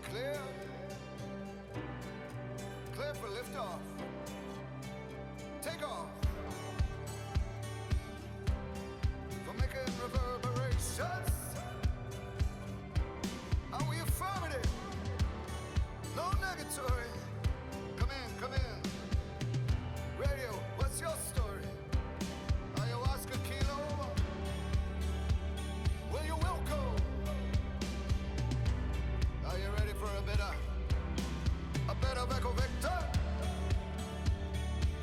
clear. Clear for liftoff. Take off. For making reverberations. Are we affirmative? No negatory. Come in. Radio, what's your story? Ayahuasca kilo? Well, you're welcome. Are you ready for a bit of Echo Victor?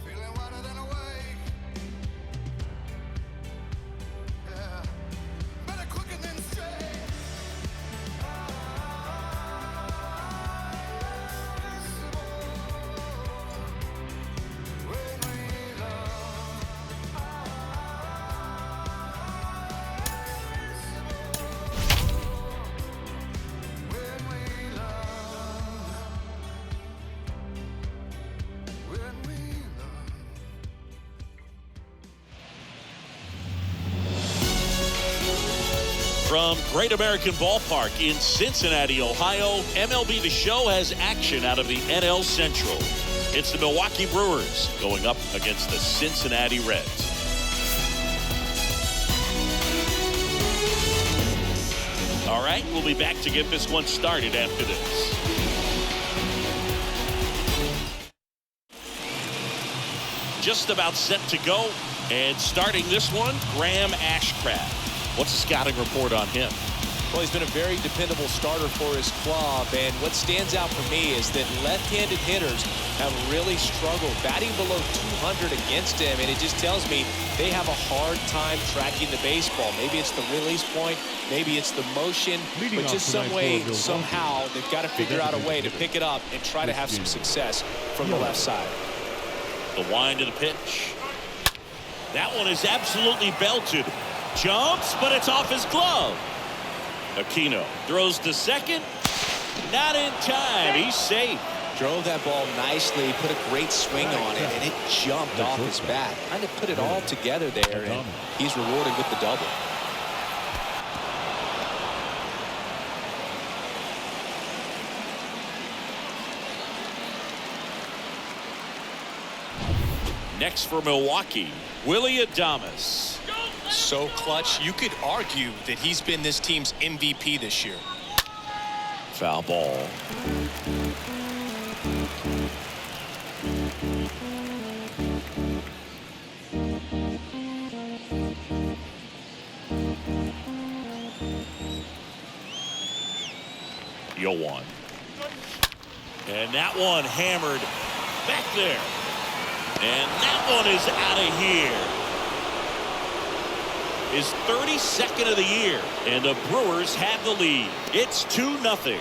Feeling wider than awake. Yeah. Better quicker than straight. When we love. When we love. When we love. From Great American Ballpark in Cincinnati, Ohio, MLB The Show has action out of the NL Central. It's the Milwaukee Brewers going up against the Cincinnati Reds. All right, we'll be back to get this one started after this. Just about set to go, and starting this one, Graham Ashcraft. What's the scouting report on him? Well, he's been a very dependable starter for his club, and what stands out for me is that left-handed hitters have really struggled batting below 200 against him, and it just tells me they have a hard time tracking the baseball. Maybe it's the release point, maybe it's the motion, but just some way, somehow, they've got to figure out a way to pick it up and try to have some success from the left side. The wind of the pitch. That one is absolutely belted. Jumps, but it's off his glove. Aquino throws to second. Not in time. He's safe. Drove that ball nicely, put a great swing on it, and it jumped off his bat. Kind of put it all together there, and he's rewarded with the double. Next for Milwaukee, Willie Adames. So clutch, you could argue that he's been this team's MVP this year. Foul ball. Yoan. And that one hammered back there. And that one is out of here. His 32nd of the year, and the Brewers have the lead. It's 2-0.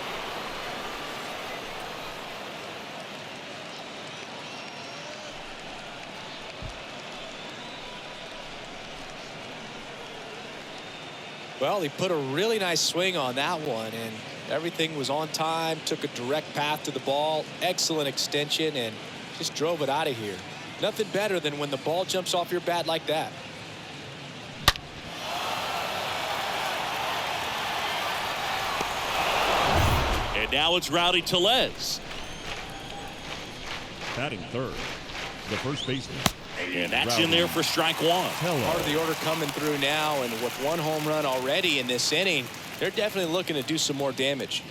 Well, he put a really nice swing on that one, and everything was on time, took a direct path to the ball, excellent extension, and just drove it out of here. Nothing better than when the ball jumps off your bat like that. And now it's Rowdy Tellez. Batting third, the first baseman. And that's in there for strike one. Part of the order coming through now, and with one home run already in this inning, they're definitely looking to do some more damage.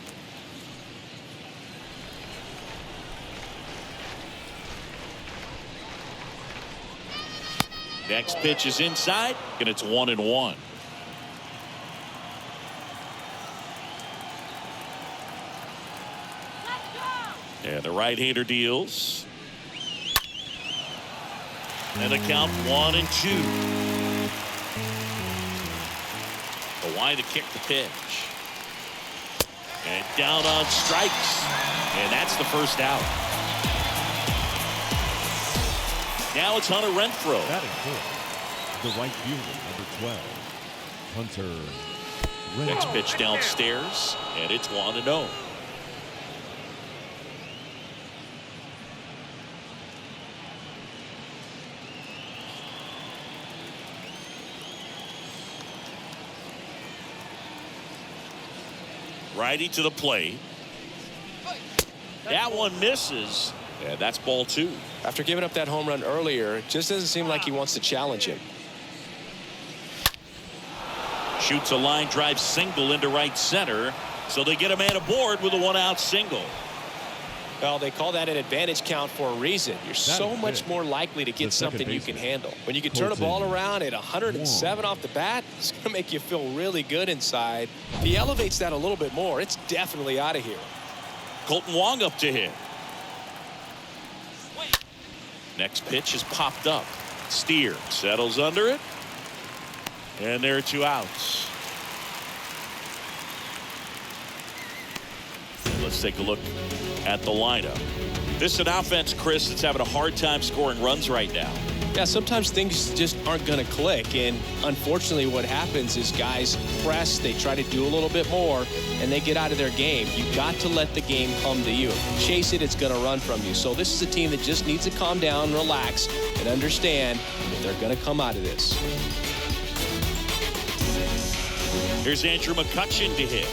Next pitch is inside, and it's 1-1. And the right-hander deals. And the count 1-2. The wide to kick the pitch. And down on strikes. And that's the first out. Now it's Hunter Renfroe. Batting fourth, the right fielder, number 12, Hunter Renfroe. Next pitch downstairs, and it's 1-0. Righty to the plate. That one misses. And that's ball 2. After giving up that home run earlier, it just doesn't seem like he wants to challenge him. Shoots a line drive single into right center. So they get a man aboard with a 1-out single. Well, they call that an advantage count for a reason. You're so much more likely to get something you can handle. When you can turn a ball around at 107 off the bat, it's going to make you feel really good inside. If he elevates that a little bit more, it's definitely out of here. Colton Wong up to hit. Next pitch is popped up. Steer settles under it. And there are 2 outs. Let's take a look at the lineup. This is an offense, Chris, that's having a hard time scoring runs right now. Yeah, sometimes things just aren't going to click, and unfortunately what happens is guys press, they try to do a little bit more, and they get out of their game. You got to let the game come to you. Chase it, it's going to run from you. So this is a team that just needs to calm down, relax, and understand that they're going to come out of this. Here's Andrew McCutchen to hit.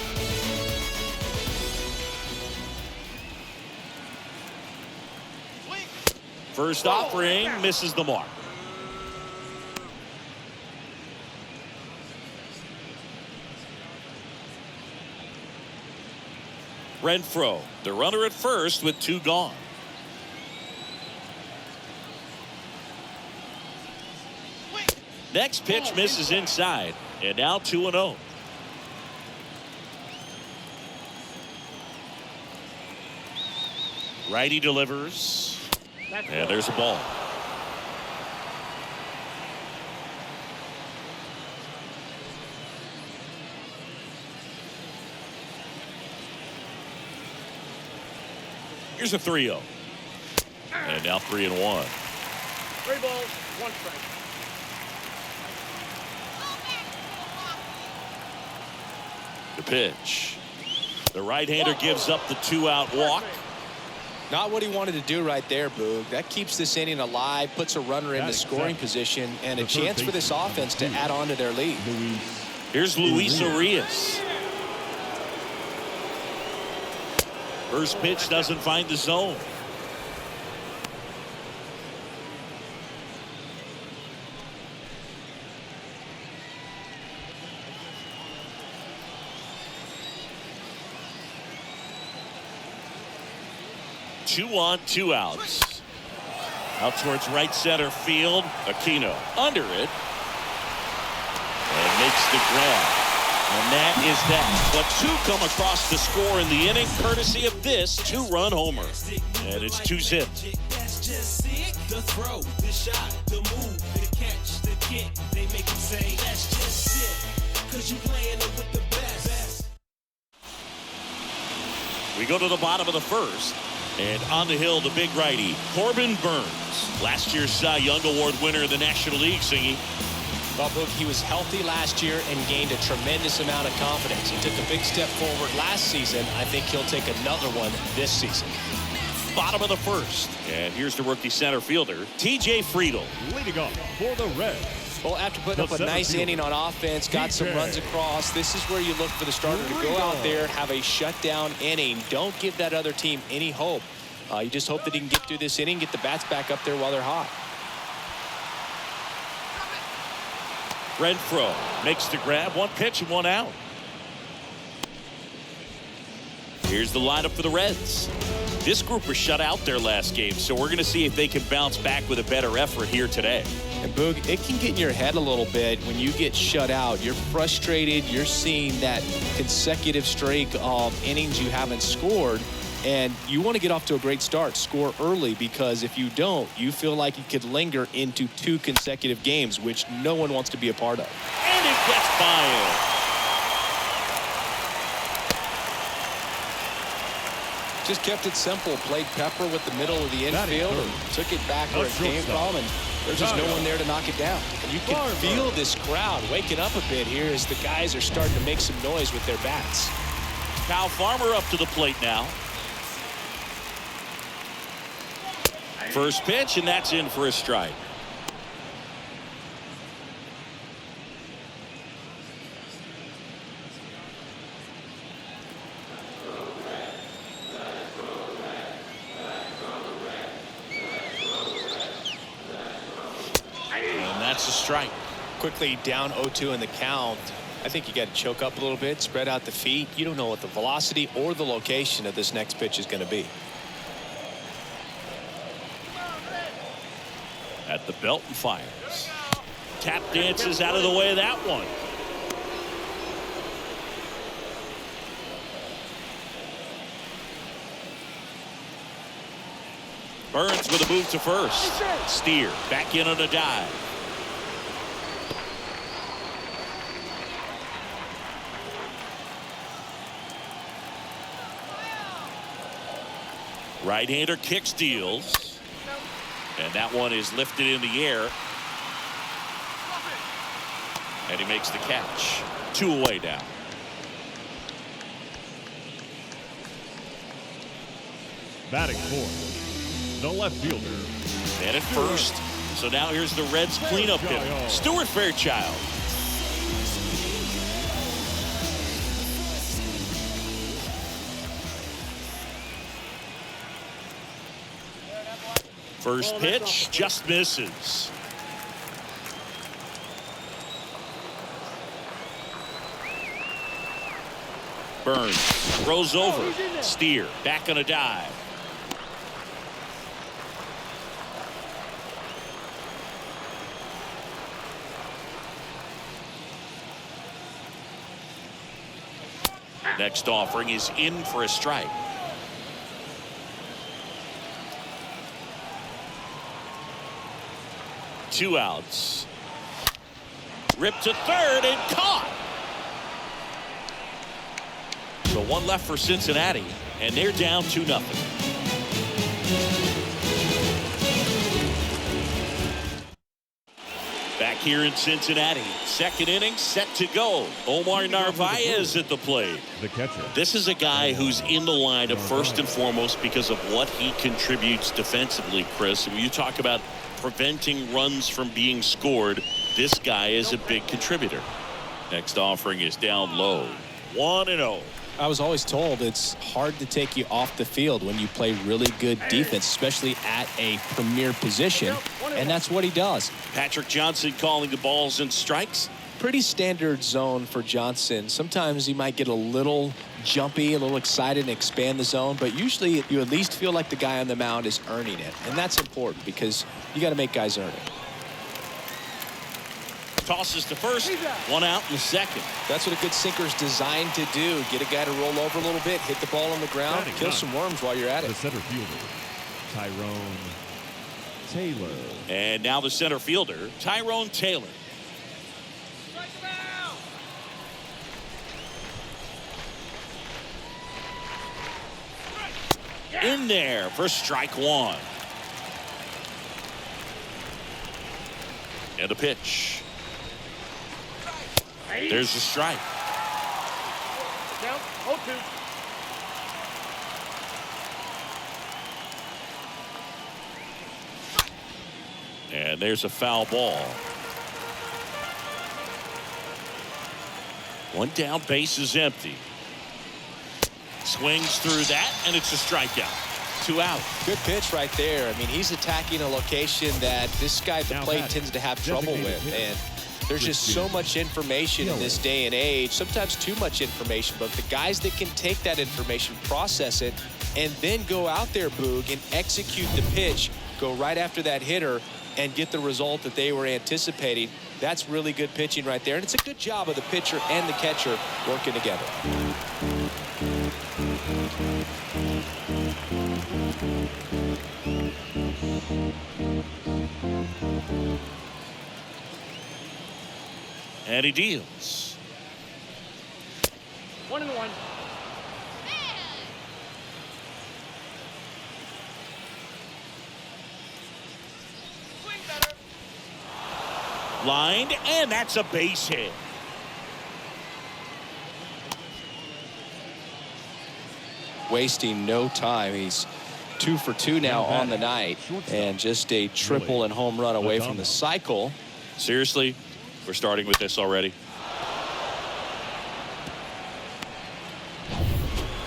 First offering misses the mark. Renfroe, the runner at first with 2 gone. Next pitch misses inside, and now 2-0. Righty delivers. And there's a ball. Here's a 3-0. And now 3-1. 3 balls, 1 strike. The pitch. The right-hander gives up the 2-out walk. Not what he wanted to do right there, Boog. That keeps this inning alive, puts a runner in the scoring position, and a chance for this offense to add on to their lead. Here's Luis Urias. First pitch doesn't find the zone. Two on, 2 outs. Out towards right center field. Aquino under it. And makes the grab. And that is that. But 2 come across the score in the inning, courtesy of this 2-run homer. And it's 2-zip. That's just it. The throw, the shot, the move, the catch, the kick. They make you say, that's just it. 'Cause you playing it with the best. We go to the bottom of the first. And on the hill, the big righty, Corbin Burns. Last year's Cy Young Award winner in the National League, Singy. Well, Boog, he was healthy last year and gained a tremendous amount of confidence. He took a big step forward last season. I think he'll take another one this season. Bottom of the first. And here's the rookie center fielder, T.J. Friedl. Leading off for the Reds. Well, after putting up a nice inning on offense, got some runs across, this is where you look for the starter to go out there, have a shutdown inning. Don't give that other team any hope. You just hope that he can get through this inning, get the bats back up there while they're hot. Renfroe makes the grab. 1 pitch and 1 out. Here's the lineup for the Reds. This group was shut out their last game, so we're going to see if they can bounce back with a better effort here today. And Boog, it can get in your head a little bit when you get shut out. You're frustrated. You're seeing that consecutive streak of innings you haven't scored. And you want to get off to a great start, score early, because if you don't, you feel like you could linger into 2 consecutive games, which no one wants to be a part of. And it gets by. Just kept it simple, played Pepper with the middle of the infield and took it back where it came from, and there's just no one there to knock it down. And you can feel this crowd waking up a bit here as the guys are starting to make some noise with their bats. Kyle Farmer up to the plate now. First pitch, and that's in for a strike. It's a strike. Quickly down 0-2 in the count. I think you got to choke up a little bit, spread out the feet. You don't know what the velocity or the location of this next pitch is going to be. At the belt and fires. Tap dances out of the way of that one. Burns with a move to first. Steer back in on a dive. Right-hander kick steals. And that one is lifted in the air. And he makes the catch. 2 away now. Batting fourth, the left fielder. And at first. So now here's the Reds cleanup hitter, Stuart Fairchild. First pitch just misses. Burns throws over. Steer back on a dive. Next offering is in for a strike. Two outs. Ripped to third and caught. So one left for Cincinnati, and they're down 2-0. Back here in Cincinnati, second inning set to go. Omar Narvaez at the plate. The catcher. This is a guy who's in the lineup first and foremost because of what he contributes defensively, Chris. When you talk about preventing runs from being scored, this guy is a big contributor. Next offering is down low. 1-0. I was always told it's hard to take you off the field when you play really good defense, especially at a premier position, and that's what he does. Patrick Johnson calling the balls and strikes. Pretty standard zone for Johnson. Sometimes he might get a little jumpy, a little excited and expand the zone, but usually you at least feel like the guy on the mound is earning it, and that's important because you got to make guys earn it. Tosses to first, 1 out in the second. That's what a good sinker is designed to do. Get a guy to roll over a little bit, hit the ball on the ground, kill some worms while you're at it. The center fielder, Tyrone Taylor. And now the center fielder, Tyrone Taylor. In there for strike one. And a pitch. There's a strike. Count 0-2. And there's a foul ball. One down, base is empty. Swings through that, and it's a strikeout. 2 out. Good pitch right there. I mean, he's attacking a location that this guy at the plate tends to have trouble with. And there's just so much information in this day and age, sometimes too much information, but the guys that can take that information, process it, and then go out there, Boog, and execute the pitch, go right after that hitter, and get the result that they were anticipating. That's really good pitching right there, and it's a good job of the pitcher and the catcher working together. And he deals. 1-1. Lined, and that's a base hit. Wasting no time. He's 2 for 2 now on the night, and just a triple and home run away from the cycle. Seriously, we're starting with this already.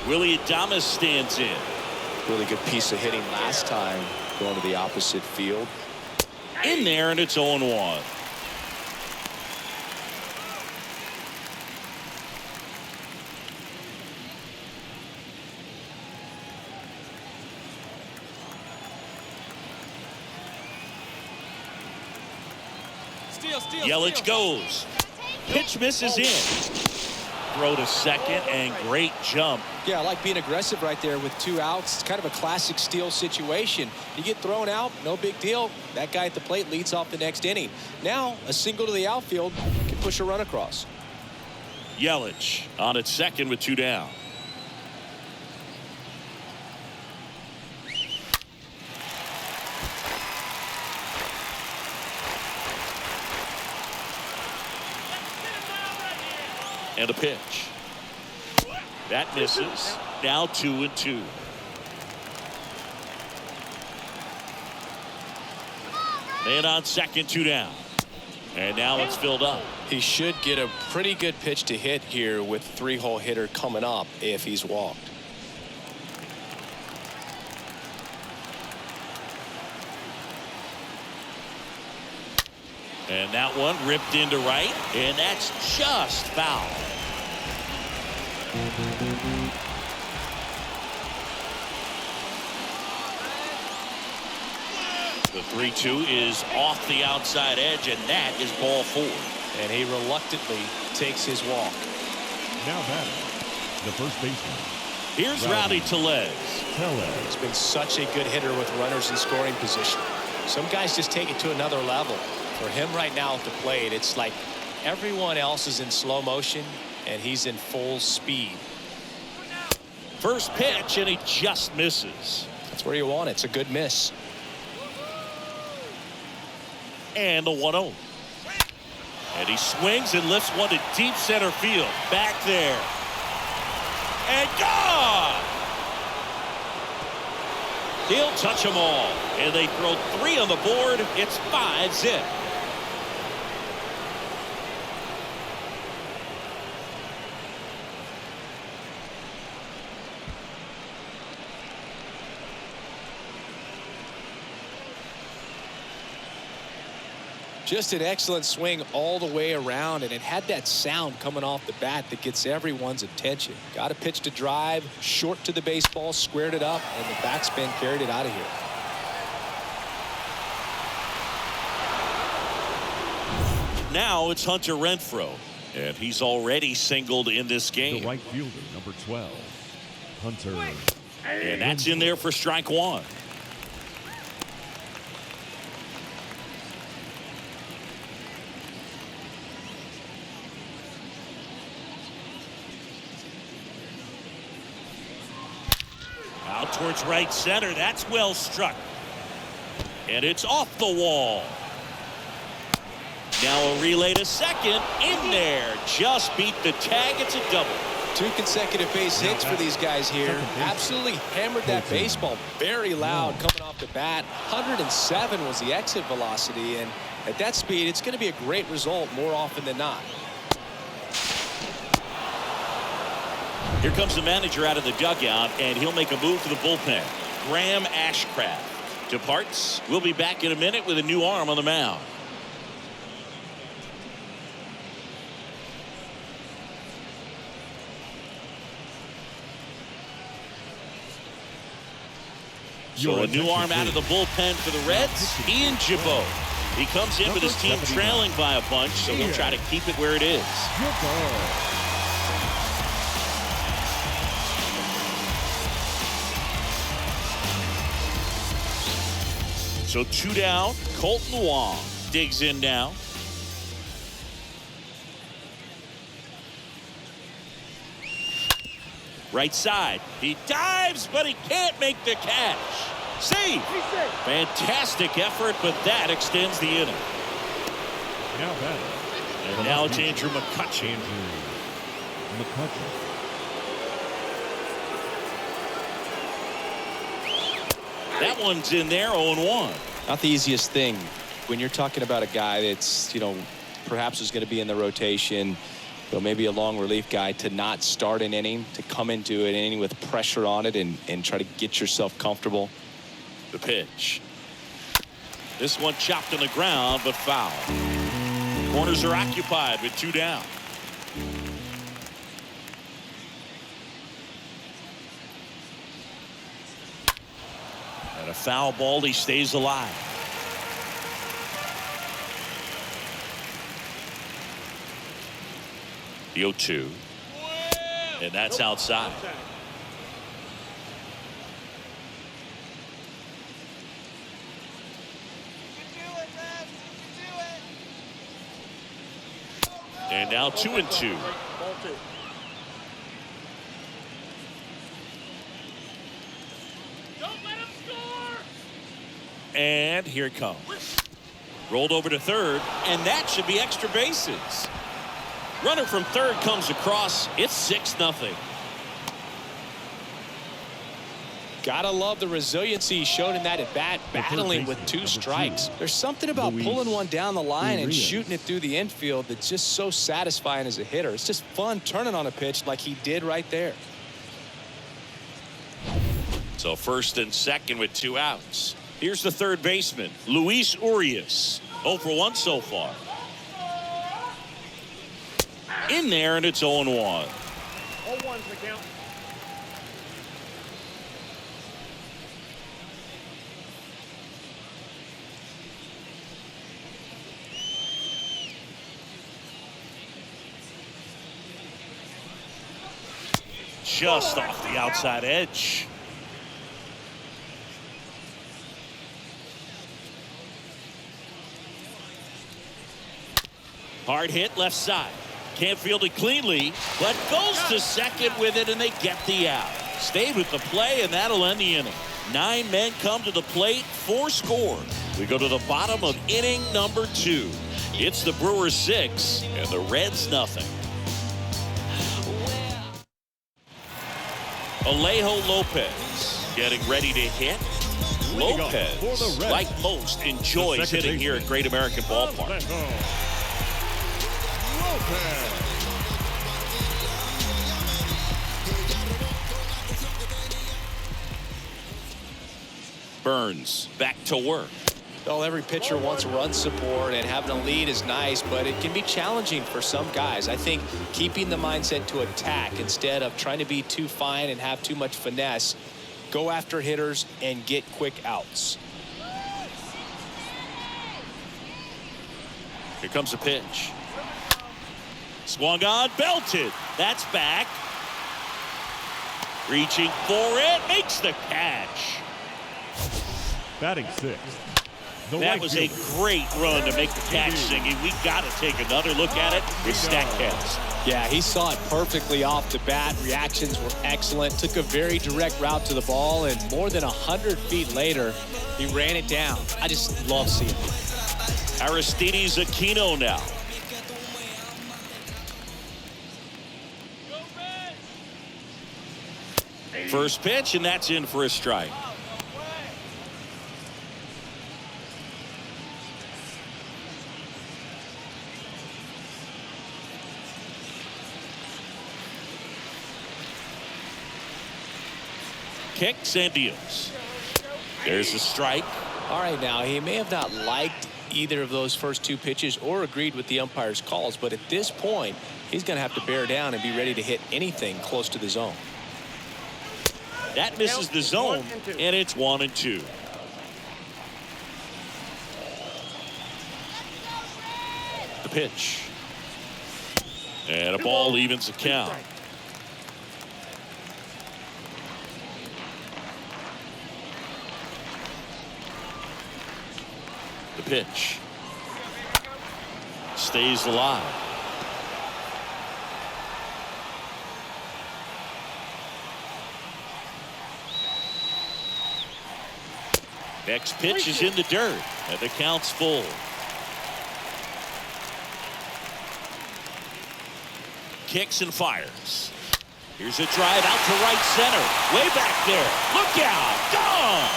Willie Adames stands in. Really good piece of hitting last time, going to the opposite field. In there, and it's 0-1. Yelich goes. Pitch misses in. Throw to second and great jump. Yeah, I like being aggressive right there with 2 outs. It's kind of a classic steal situation. You get thrown out, no big deal. That guy at the plate leads off the next inning. Now, a single to the outfield can push a run across. Yelich on at second with 2 down. And a pitch. That misses. Now 2-2. Man on second, 2 down. And now it's filled up. He should get a pretty good pitch to hit here with 3-hole hitter coming up if he's walked. And that one ripped into right, and that's just foul. The 3-2 is off the outside edge, and that is ball 4. And he reluctantly takes his walk. Now batting, the first baseman. Here's Rowdy Tellez. He's been such a good hitter with runners in scoring position. Some guys just take it to another level. For him right now at the plate, it's like everyone else is in slow motion and he's in full speed. First pitch, and he just misses. That's where you want it. It's a good miss. And the 1-0. And he swings and lifts one to deep center field. Back there. And gone! He'll touch them all. And they throw 3 on the board. It's 5-zip. Just an excellent swing all the way around, and it had that sound coming off the bat that gets everyone's attention. Got a pitch to drive, short to the baseball, squared it up, and the backspin carried it out of here. Now it's Hunter Renfroe, and he's already singled in this game. The right fielder, number 12, Hunter. And that's in there for strike 1. Out towards right center. That's well struck. And it's off the wall. Now a relay to second. In there. Just beat the tag. It's a double. 2 consecutive base hits for these guys here. Absolutely hammered that baseball. Very loud coming off the bat. 107 was the exit velocity. And at that speed, it's going to be a great result more often than not. Here comes the manager out of the dugout, and he'll make a move to the bullpen. Graham Ashcraft departs. We'll be back in a minute with a new arm on the mound. So a new arm out of the bullpen for the Reds, Ian Jabot. He comes in with his team trailing by a bunch, so he'll try to keep it where it is. So 2 down. Colton Wong digs in now. Right side. He dives, but he can't make the catch. See, fantastic effort, but that extends the inning. Now batting. And now it's Andrew McCutchen. That one's in there, 0-1. Not the easiest thing when you're talking about a guy that's, perhaps is going to be in the rotation, but maybe a long relief guy, to not start an inning, to come into an inning with pressure on it and try to get yourself comfortable. The pitch. This one chopped on the ground, but foul. Corners are occupied with 2 down. And a foul ball, he stays alive. The 0-2. And that's outside. And now 2-2. Ball 2. Don't let him score. And here it comes. Rolled over to third, and that should be extra bases. Runner from third comes across. It's 6-0. Gotta love the resiliency he showed in that at bat, battling with 2 strikes. There's something about pulling one down the line and shooting it through the infield that's just so satisfying as a hitter. It's just fun turning on a pitch like he did right there. So first and second with 2 outs. Here's the third baseman, Luis Urias. 0 for 1 so far. In there, and it's 0-1. All ones the count. Just off the outside edge. Hard hit left side. Can't field it cleanly, but goes to second with it, and they get the out. Stayed with the play, and that'll end the inning. 9 men come to the plate, 4 score. We go to the bottom of inning number 2. It's the Brewers 6 and the Reds nothing. Alejo Lopez getting ready to hit. Lopez, like most, enjoys hitting here at Great American Ballpark. Burns back to work. Well, every pitcher wants run support, and having a lead is nice, but it can be challenging for some guys. I think keeping the mindset to attack instead of trying to be too fine and have too much finesse, go after hitters and get quick outs. Here comes a pitch. Swung on, belted. That's back. Reaching for it, makes the catch. Batting 6. That was a great run to make the catch, Singy. We got to take another look at it with StatCast. Yeah, he saw it perfectly off the bat. Reactions were excellent. Took a very direct route to the ball, and more than 100 feet later, he ran it down. I just love seeing it. Aristides Aquino now. First pitch, and that's in for a strike. Kicks and deals. There's a strike. All right, now, he may have not liked either of those first 2 pitches or agreed with the umpire's calls, but at this point, he's going to have to bear down and be ready to hit anything close to the zone. That misses the zone, and it's 1-2. The pitch. And a ball evens the count. The pitch. Stays alive. Next pitch is in the dirt, and the count's full. Kicks and fires. Here's a drive out to right center. Way back there. Look out. Gone.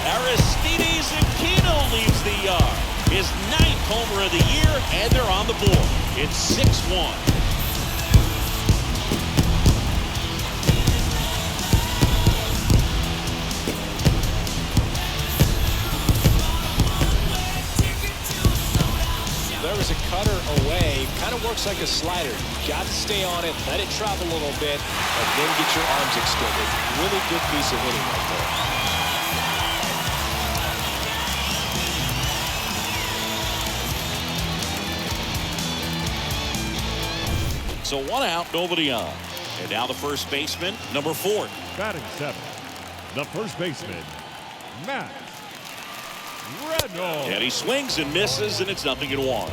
Aristides Aquino leaves the yard. His 9th homer of the year, and they're on the board. It's 6-1. There was a cutter away. Kind of works like a slider. Got to stay on it, let it travel a little bit, and then get your arms extended. Really good piece of hitting right there. So 1 out, nobody on. And now the first baseman, number 4. Batting 7th, the first baseman, Matt Reynolds. And he swings and misses, and it's 0-1.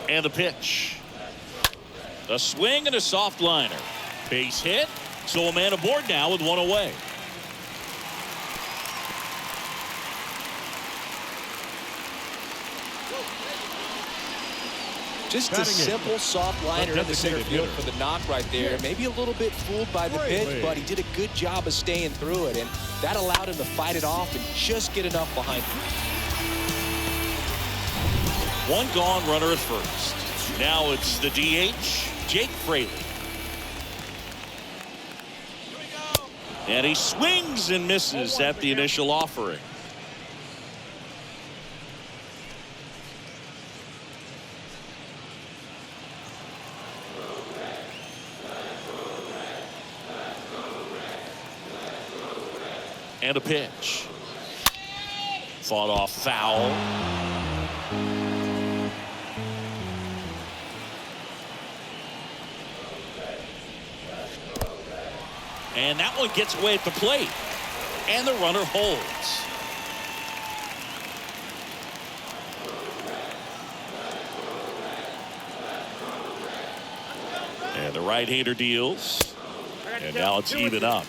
And the pitch. A swing and a soft liner. Base hit. So a man aboard now with 1 away. Just a simple, soft liner in the center field for the knock right there. Maybe a little bit fooled by the pitch, but he did a good job of staying through it, and that allowed him to fight it off and just get enough behind him. 1 gone, runner at first. Now it's the DH, Jake Fraley. And he swings and misses at the initial offering. And a pitch. Fought off foul. And that one gets away at the plate. And the runner holds. And the right-hander deals. And now it's even up.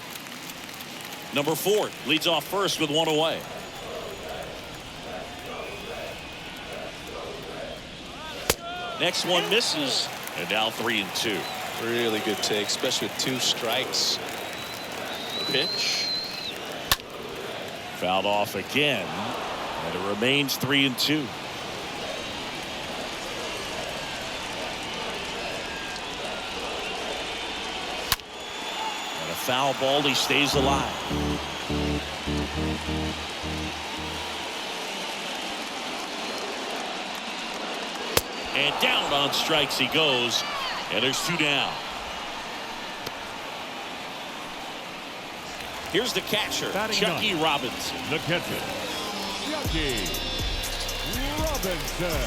Number 4 leads off first with 1 away. Next one misses. And now 3-2. Really good take, especially with 2 strikes. Pitch. Fouled off again. And it remains 3-2. And a foul ball, he stays alive. And down on strikes he goes. And there's 2 down. Here's the catcher, Chucky Robinson. The catcher, Chucky Robinson.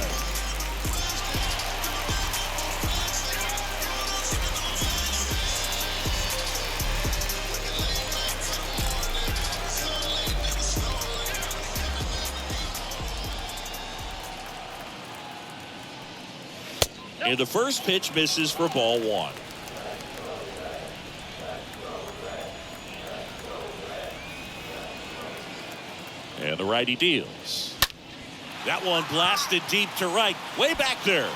And the first pitch misses for ball 1. And the righty deals. That one blasted deep to right, way back there.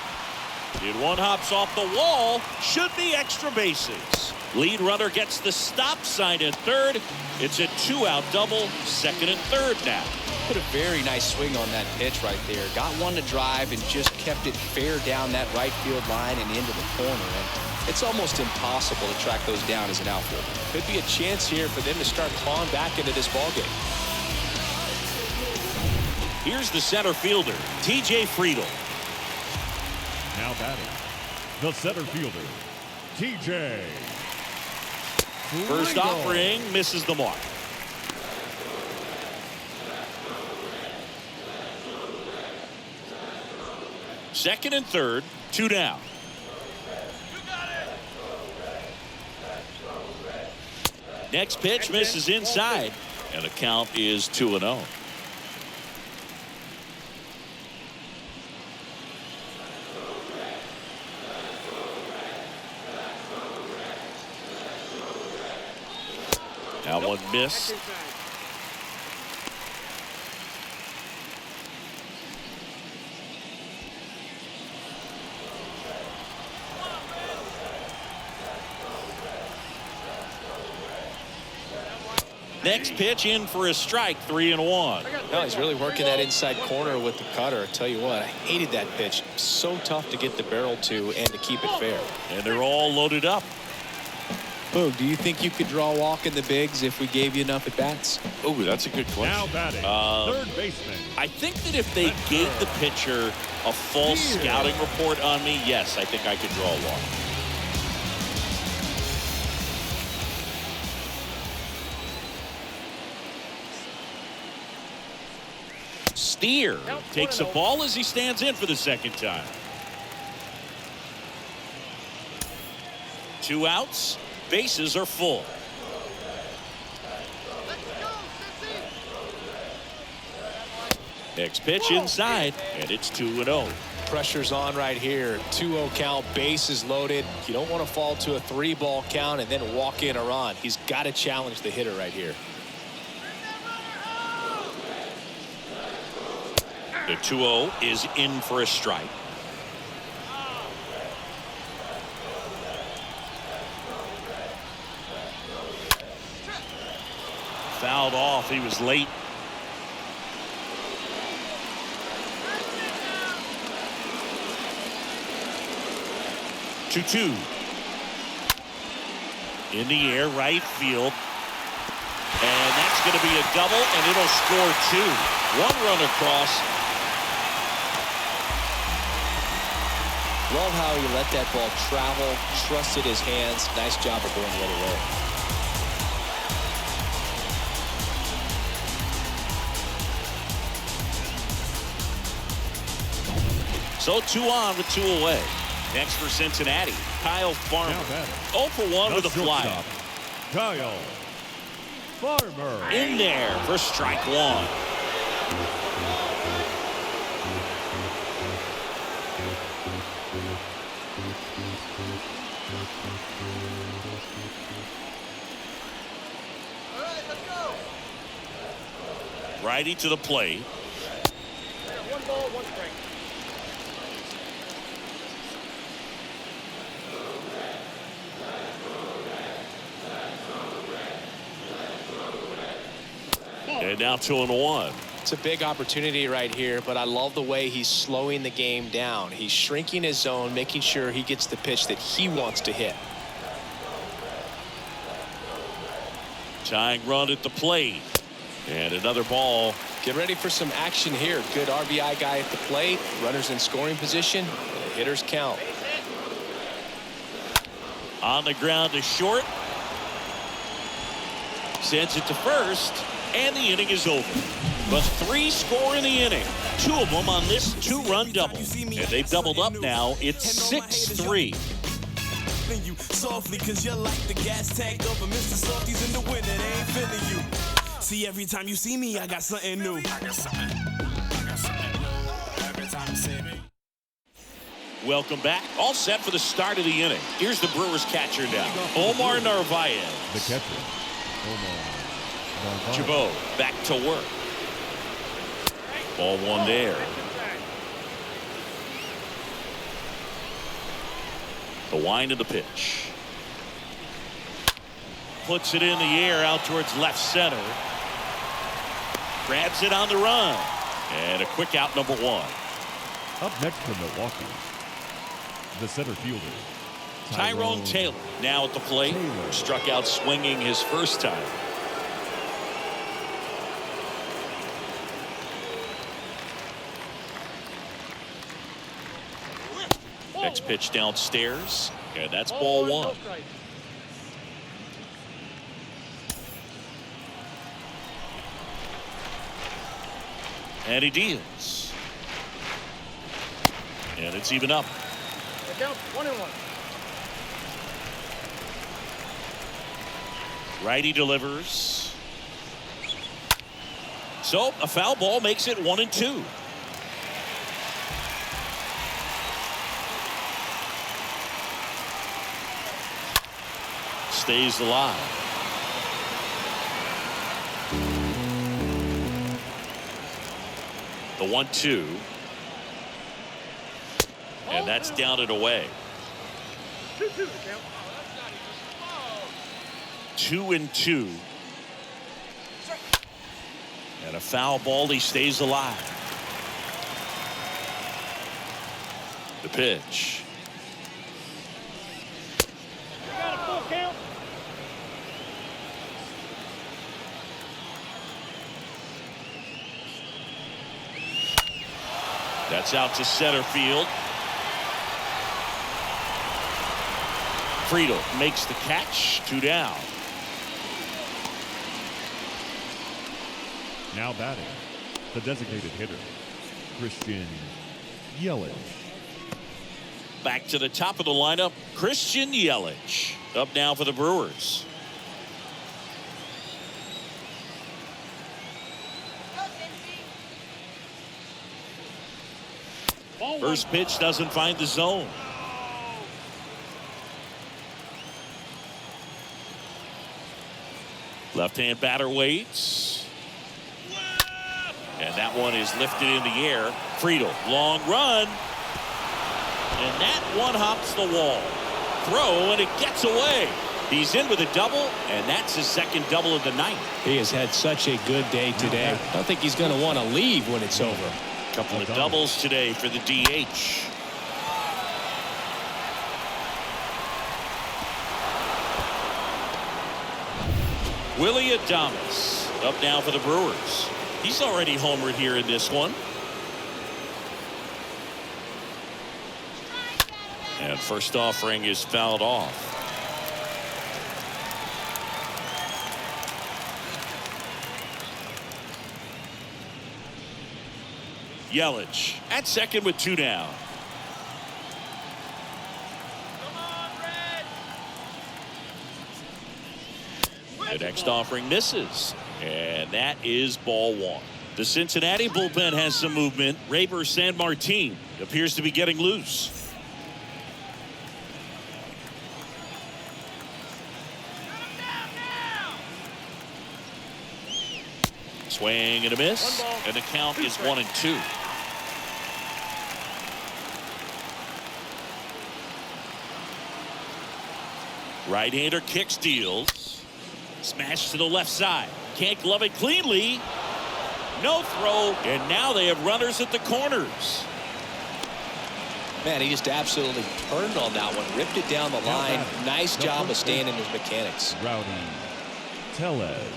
And one hops off the wall. Should be extra bases. Lead runner gets the stop sign at third. It's a 2-out double, second and third now. Put a very nice swing on that pitch right there. Got one to drive and just kept it fair down that right field line and into the corner. And it's almost impossible to track those down as an outfielder. Could be a chance here for them to start clawing back into this ballgame. Here's the center fielder, T.J. Friedel. Now batting, the center fielder, T.J. First offering misses the mark. Second and third, 2 down. Next pitch misses inside, and the count is 2-0. That one missed. Next pitch in for a strike, 3-1. No, he's really working that inside corner with the cutter. I tell you what, I hated that pitch. So tough to get the barrel to and to keep it fair. And they're all loaded up. Boog, do you think you could draw a walk in the bigs if we gave you enough at bats? Oh, that's a good question. Now batting, third baseman. I think that if they gave the pitcher a false scouting report on me, yes, I think I could draw a walk. Steer takes the ball as he stands in for the second time. 2 outs. Bases are full. Next pitch inside, and it's 2-0. Pressure's on right here. 2-0 count, bases loaded. You don't want to fall to a 3-ball count and then walk in a run. He's got to challenge the hitter right here. The 2-0 is in for a strike. Fouled off. He was late. Two. In the air, right field. And that's going to be a double, and it'll score 2. 1 run across. Love how he let that ball travel, trusted his hands. Nice job of going the other way. So 2 on with 2 away. Next for Cincinnati, Kyle Farmer. 0 for 1 with a fly. Kyle Farmer. In there for strike 1. All right, let's go. Righty to the plate. 1 ball, 1 strike. And now 2-1. It's a big opportunity right here, but I love the way he's slowing the game down. He's shrinking his zone, making sure he gets the pitch that he wants to hit. Tying run at the plate. And another ball. Get ready for some action here. Good RBI guy at the plate. Runners in scoring position. The hitters count. On the ground to short. Sends it to first. And the inning is over. But 3 score in the inning. 2 of them on this 2-run double. And they've doubled up now. It's 6-3. You softly, cause you're like the gas tank over Mr. Softies in the winter. They ain't feeling you. See, every time you see me, I got something new. I got something new. Every time you see me. Welcome back. All set for the start of the inning. Here's the Brewers catcher now, Omar Narvaez. The catcher, Omar Narvaez. Chabot back to work. Ball 1 there. The wind of the pitch. Puts it in the air out towards left center. Grabs it on the run. And a quick out, number 1. Up next for Milwaukee, the center fielder, Tyrone Taylor now at the plate. Struck out swinging his first time. Next pitch downstairs, and that's ball 1. And he deals. And it's even up. Count 1-1. Righty delivers. So a foul ball makes it 1-2. Stays alive. The 1-2. And that's down and away. 2-2 the count. 2-2. And a foul ball. He stays alive. The pitch. Got a full count. That's out to center field. Friedel makes the catch. 2 down. Now batting, The designated hitter, Christian Yelich. Back to the top of the lineup, Christian Yelich. Up now for the Brewers. First pitch doesn't find the zone. Left-hand batter waits. And that one is lifted in the air. Friedel, long run. And that one hops the wall. Throw, and it gets away. He's in with a double, and that's his second double of the night. He has had such a good day today. I don't think he's going to want to leave when it's over. Couple of doubles today for the DH. Willie Adames up now for the Brewers. He's already homered here in this one. And first offering is fouled off. Yelich at second with 2 down. The next offering misses, and that is ball 1. The Cincinnati bullpen has some movement. Raber Sanmartin appears to be getting loose. Swing and a miss, and the count is 1-2. Right-hander kick steals. Smash to the left side. Can't glove it cleanly. No throw, and now they have runners at the corners. Man, he just absolutely turned on that one. Ripped it down the line. Nice job of staying in his mechanics. Rowdy Tellez.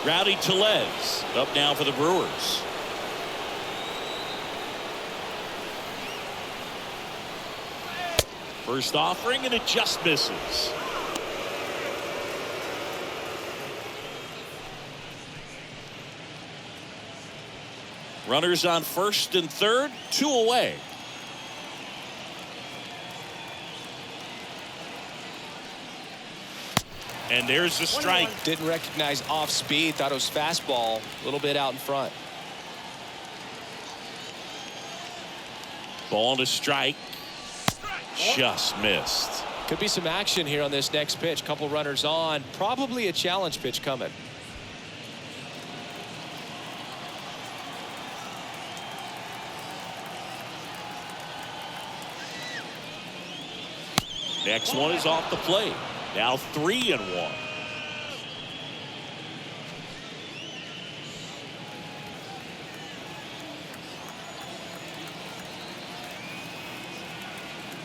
Rowdy Tellez up now for the Brewers. First offering, and it just misses. Runners on first and third, 2 away. And there's the strike. Didn't recognize off speed. Thought it was fastball. A little bit out in front. Ball to strike. Just missed. Could be some action here on this next pitch. Couple runners on. Probably a challenge pitch coming. Next one is off the plate. Now 3-1.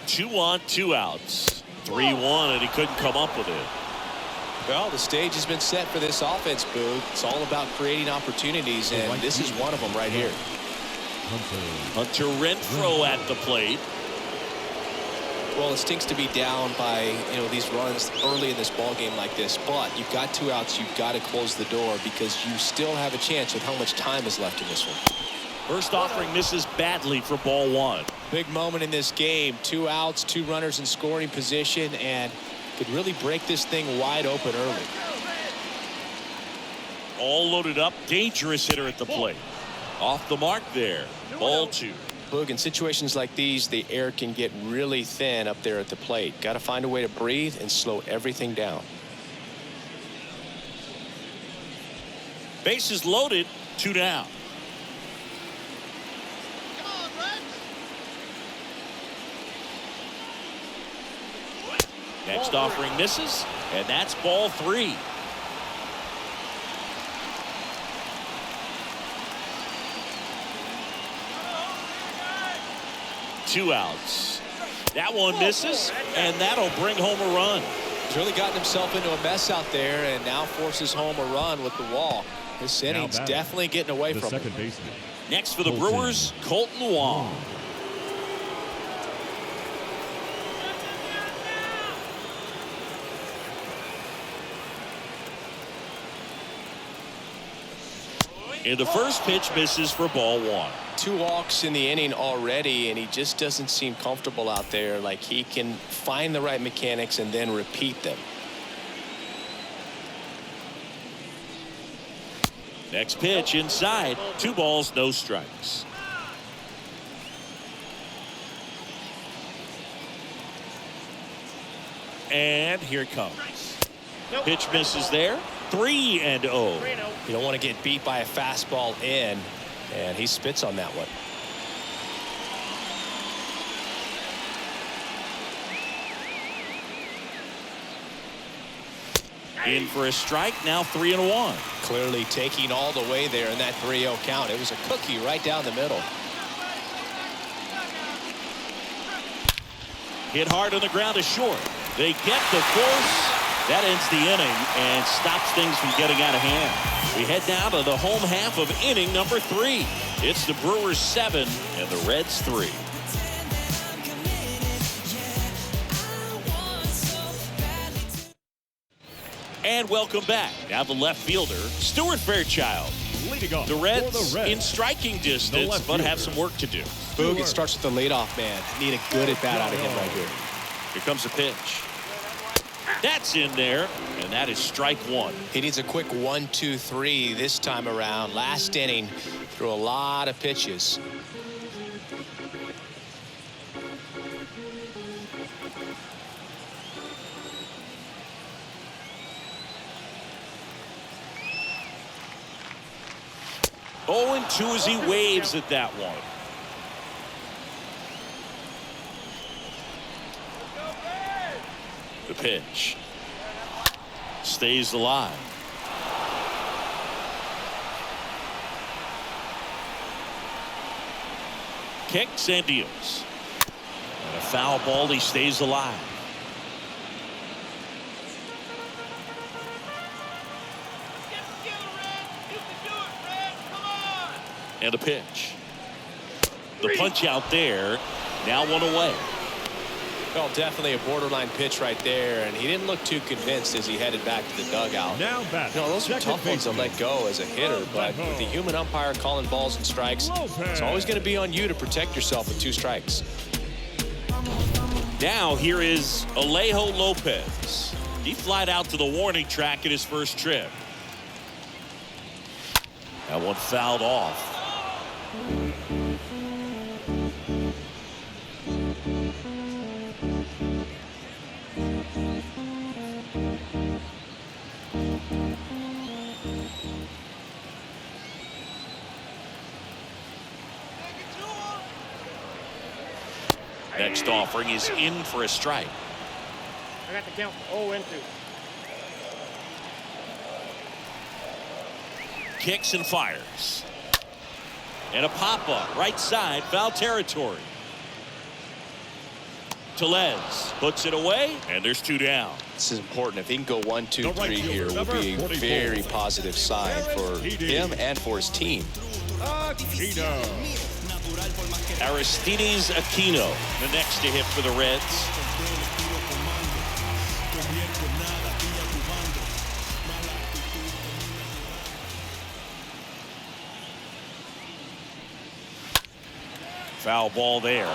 Two on, 2 outs. 3-1, and he couldn't come up with it. Well, the stage has been set for this offense, Boog. It's all about creating opportunities, and this is one of them right here. Hunter Renfroe at the plate. Well, it stinks to be down by, these runs early in this ball game like this, but you've got 2 outs. You've got to close the door because you still have a chance with how much time is left in this one. First offering misses badly for ball 1. Big moment in this game. 2 outs, 2 runners in scoring position, and could really break this thing wide open early. All loaded up. Dangerous hitter at the plate. Off the mark there. Ball 2. Boog, in situations like these, the air can get really thin up there at the plate. Got to find a way to breathe and slow everything down. Bases loaded. 2 down. Next offering misses, and that's ball 3. Two outs. That one misses, and that'll bring home a run. He's really gotten himself into a mess out there and now forces home a run with the wall. This inning's definitely getting away from him. Next for the Brewers, Colton Wong. And the first pitch misses for ball one. 2 walks in the inning already, and he just doesn't seem comfortable out there. Like he can find the right mechanics and then repeat them. Next pitch inside. 2 balls, no strikes. And here it comes. Pitch misses there. 3-0. You don't want to get beat by a fastball in, and he spits on that one. In for a strike. Now 3-1. Clearly taking all the way there in that 3-0 count. It was a cookie right down the middle. Hit hard on the ground to short. They get the force. That ends the inning and stops things from getting out of hand. We head now to the home half of inning number 3. It's the Brewers 7 and the Reds 3. And welcome back. Now the left fielder, Stuart Fairchild. Leading off The for Reds in striking distance, but have some work to do. Boog, it starts with the leadoff man. Need a good at bat out of him right here. Here comes a pitch. That's in there, and that is strike 1. He needs a quick 1-2-3 this time around. Last inning, threw a lot of pitches. Oh, and 2 as he waves at that one. The pitch stays alive. Kicks and deals. And a foul ball. He stays alive. And a pitch. The punch out there. Now 1 away. Well, definitely a borderline pitch right there, and he didn't look too convinced as he headed back to the dugout. Now back. You know, those are tough ones to let go as a hitter, but with the human umpire calling balls and strikes, it's always going to be on you to protect yourself with 2 strikes. Now here is Alejo Lopez. He flied out to the warning track in his first trip. That one fouled off. Next offering is in for a strike. I got the count for 0-2. Kicks and fires. And a pop-up right side, foul territory. Tellez puts it away, and there's 2 down. This is important. If he can go 1-2-3 here, it will be a very positive sign for him and for his team. Aristides Aquino, the next to hit for the Reds. Foul ball there.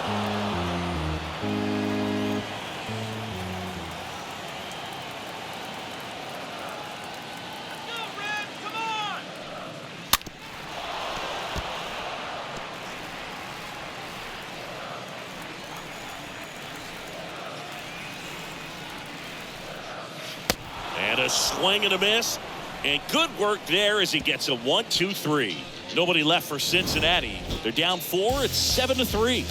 And a swing and a miss. And good work there as he gets a 1-2-3. Nobody left for Cincinnati. They're down 4. It's 7-3.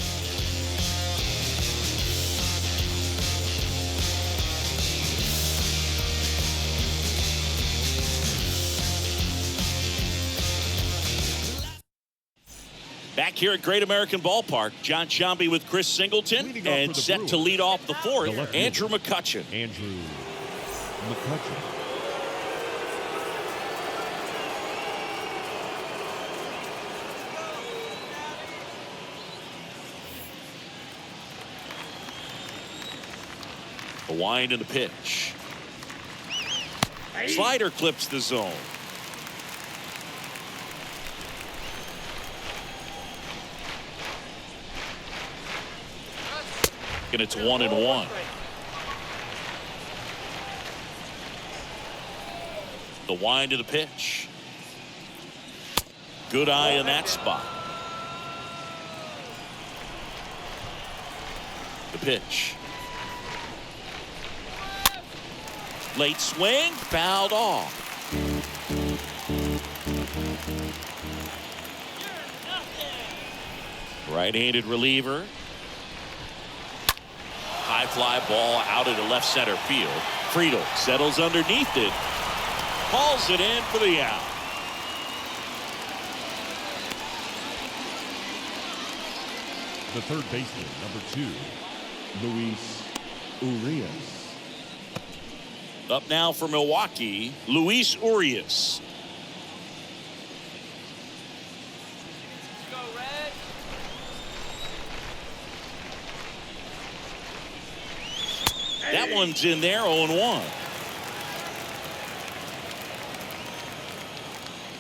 Back here at Great American Ballpark, John Sciambi with Chris Singleton, and set to lead off the 4th, Andrew McCutchen. Andrew McCutchen. The wind and the pitch. Slider clips the zone. And it's 1-1. The wind of the pitch. Good eye in that spot. The pitch. Late swing, fouled off. Right-handed reliever. High fly ball out into left center field. Friedel settles underneath it. Hauls it in for the out. The third baseman, number 2, Luis Urias. Up now for Milwaukee, Luis Urias. That one's in there, 0-1.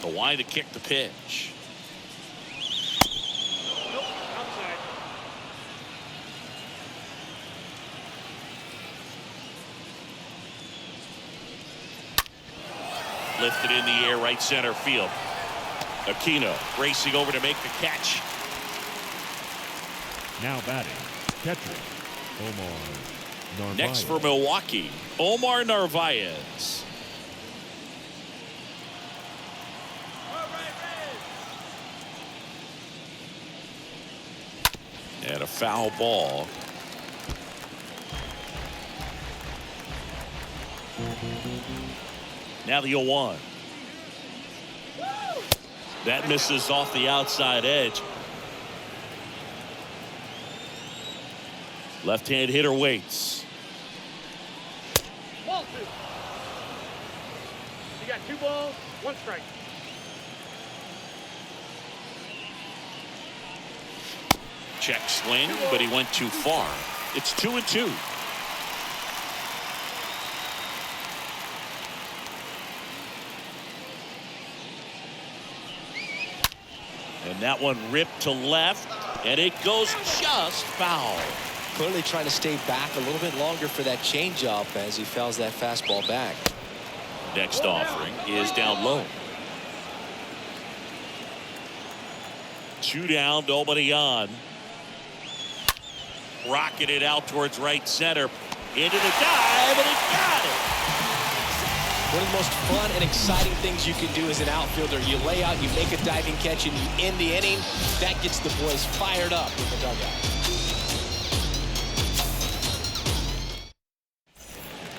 The wind to kick the pitch. Nope, outside. Lifted in the air, right center field. Aquino racing over to make the catch. Now batting, catcher, Omar Narvaez. Next for Milwaukee, Omar Narvaez. And a foul ball. Now the 0-1. That misses off the outside edge. Left-hand hitter waits. Ball 2. You got 2 balls, 1 strike. Check swing, but he went too far. It's 2-2. And that one ripped to left, and it goes just foul. Clearly trying to stay back a little bit longer for that changeup as he fouls that fastball back. Next offering is down low. 2 down, nobody on. Rocketed out towards right center. Into the dive, and he got it. One of the most fun and exciting things you can do as an outfielder. You lay out, you make a diving catch, and you end the inning. That gets the boys fired up in the dugout.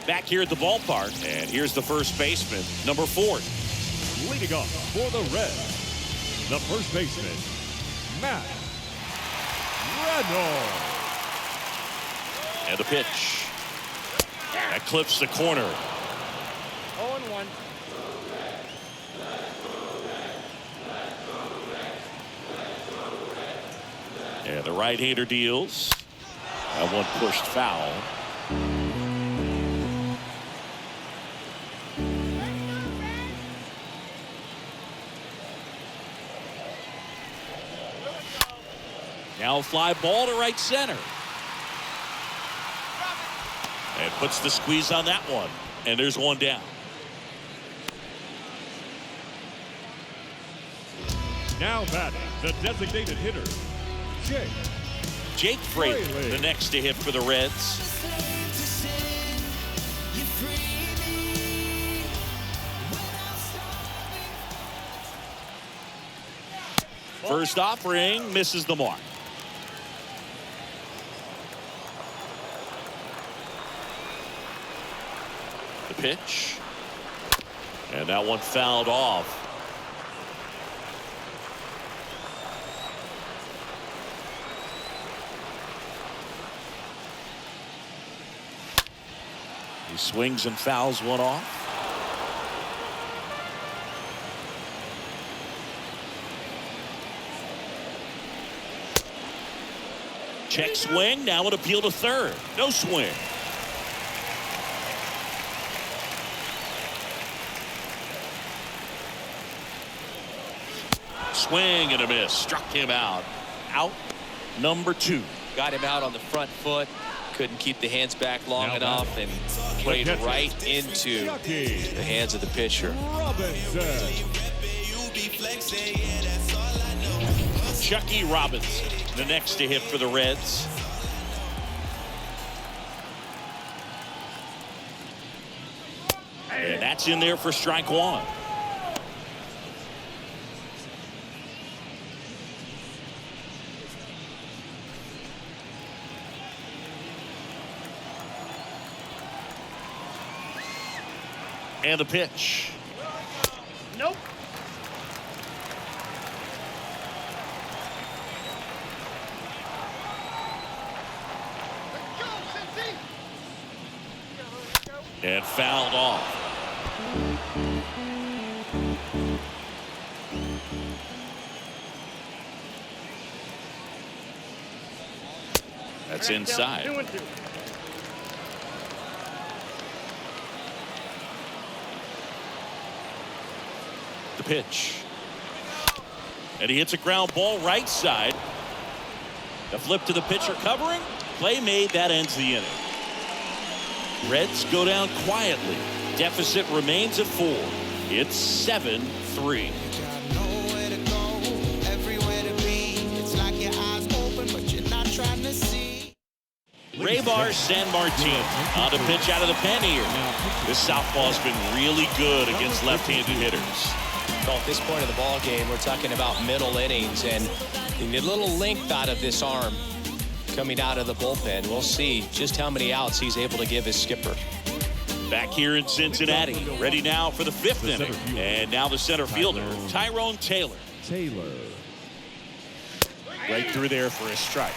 Back here at the ballpark, and here's the first baseman, number 4. Leading off for the Reds, the first baseman, Matt Reynolds. And the pitch. That clips the corner. 0-1. And the right-hander deals. That one pushed foul. Now a fly ball to right center. And puts the squeeze on that one. And there's one down. Now batting, the designated hitter, Jake Fraley, the next to hit for the Reds. First offering misses the mark. The pitch. And that one fouled off. He swings and fouls one off. Check swing. Now an appeal to third. No swing. Swing and a miss. Struck him out. Out number 2. Got him out on the front foot. couldn't keep the hands back long Now enough and played catcher, right into the hands of the pitcher. Chucky Robinson, the next to hit for the Reds. And that's in there for strike one. And the pitch. Nope. And fouled off. That's inside. 2-2. The pitch. And he hits a ground ball right side. The flip to the pitcher covering. Play made. That ends the inning. Reds go down quietly. Deficit remains at 4. It's 7-3. Raybar San Martin on the pitch out of the pen here. This southpaw's been really good against left-handed hitters. Well, at this point of the ball game, we're talking about middle innings, and a little length out of this arm coming out of the bullpen. We'll see just how many outs he's able to give his skipper. Back here in Cincinnati, ready now for the 5th inning. And now the center fielder, Tyrone Taylor. Right through there for a strike.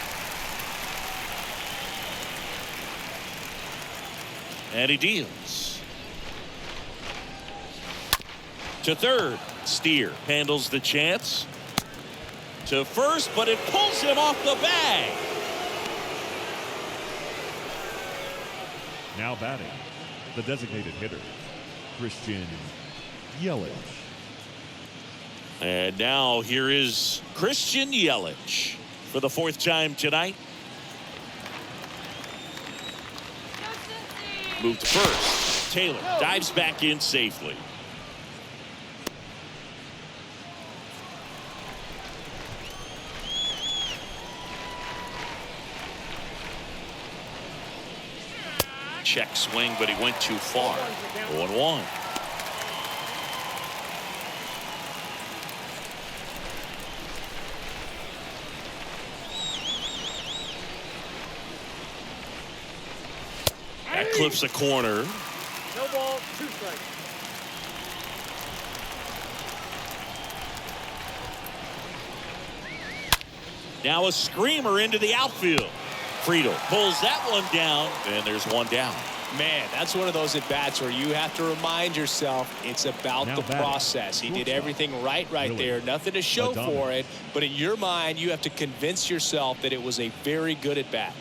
And he deals. To third. Steer handles the chance. To first, but it pulls him off the bag. Now batting, the designated hitter, Christian Yelich. And now here is Christian Yelich for the 4th time tonight. Move to first. Taylor dives back in safely. Check swing, but he went too far. 0-1. That clips a corner. No ball, 2 strikes. Now a screamer into the outfield. Friedel pulls that one down, and there's one down. Man, that's one of those at-bats where you have to remind yourself it's about Now the batting, process. He did shortstop, everything right Really there. Nothing to show Adama. for it. But in your mind, you have to convince yourself that it was a very good at-bat.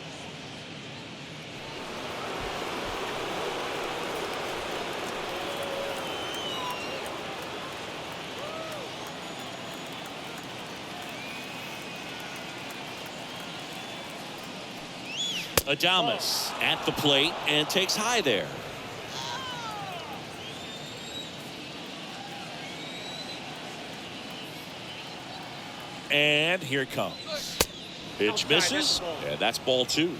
Adames at the plate and takes high there. And here it comes. Pitch misses, and that's ball 2.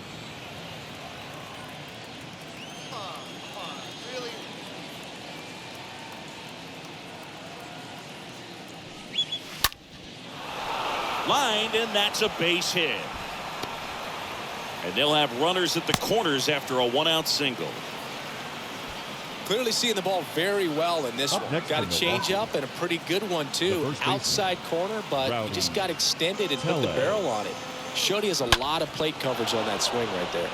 Lined, and that's a base hit. And they'll have runners at the corners after a 1-out single. Clearly seeing the ball very well in this Up one. next Got a from change Milwaukee. up and a pretty good one too. The first baseman, Outside corner, but Rowdy he just got extended and put the Tellez. barrel on it. Showed he has a lot of plate coverage on that swing right there.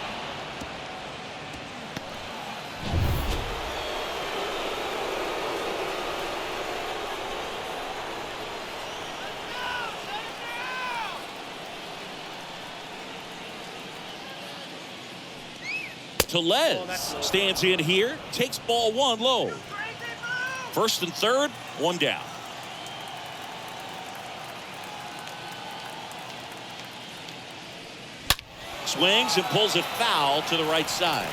Tellez stands in here, takes ball 1 low. First and third, 1 down. Swings and pulls it foul to the right side.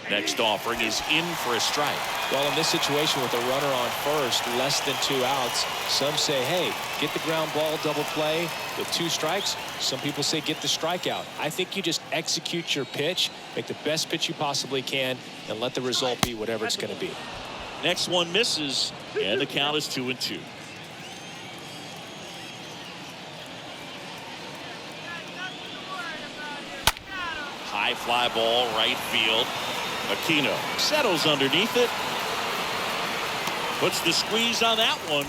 Next offering is in for a strike. Well, in this situation with a runner on first, less than 2 outs, some say, hey, get the ground ball double play with 2 strikes. Some people say get the strikeout. I think you just execute your pitch, make the best pitch you possibly can, and let the result be whatever it's going to be. Next one misses, and the count is 2-2. High fly ball, right field. Aquino settles underneath it. Puts the squeeze on that one.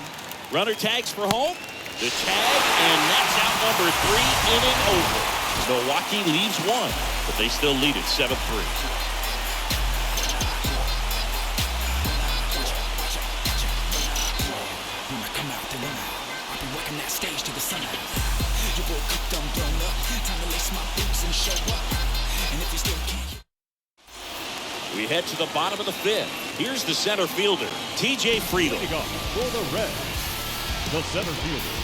Runner tags for home. The tag, and that's out number 3, inning over. Milwaukee leaves 1, but they still lead it 7-3. We head to the bottom of the 5th. Here's the center fielder, T.J. Friedel. For the Reds, the center fielder,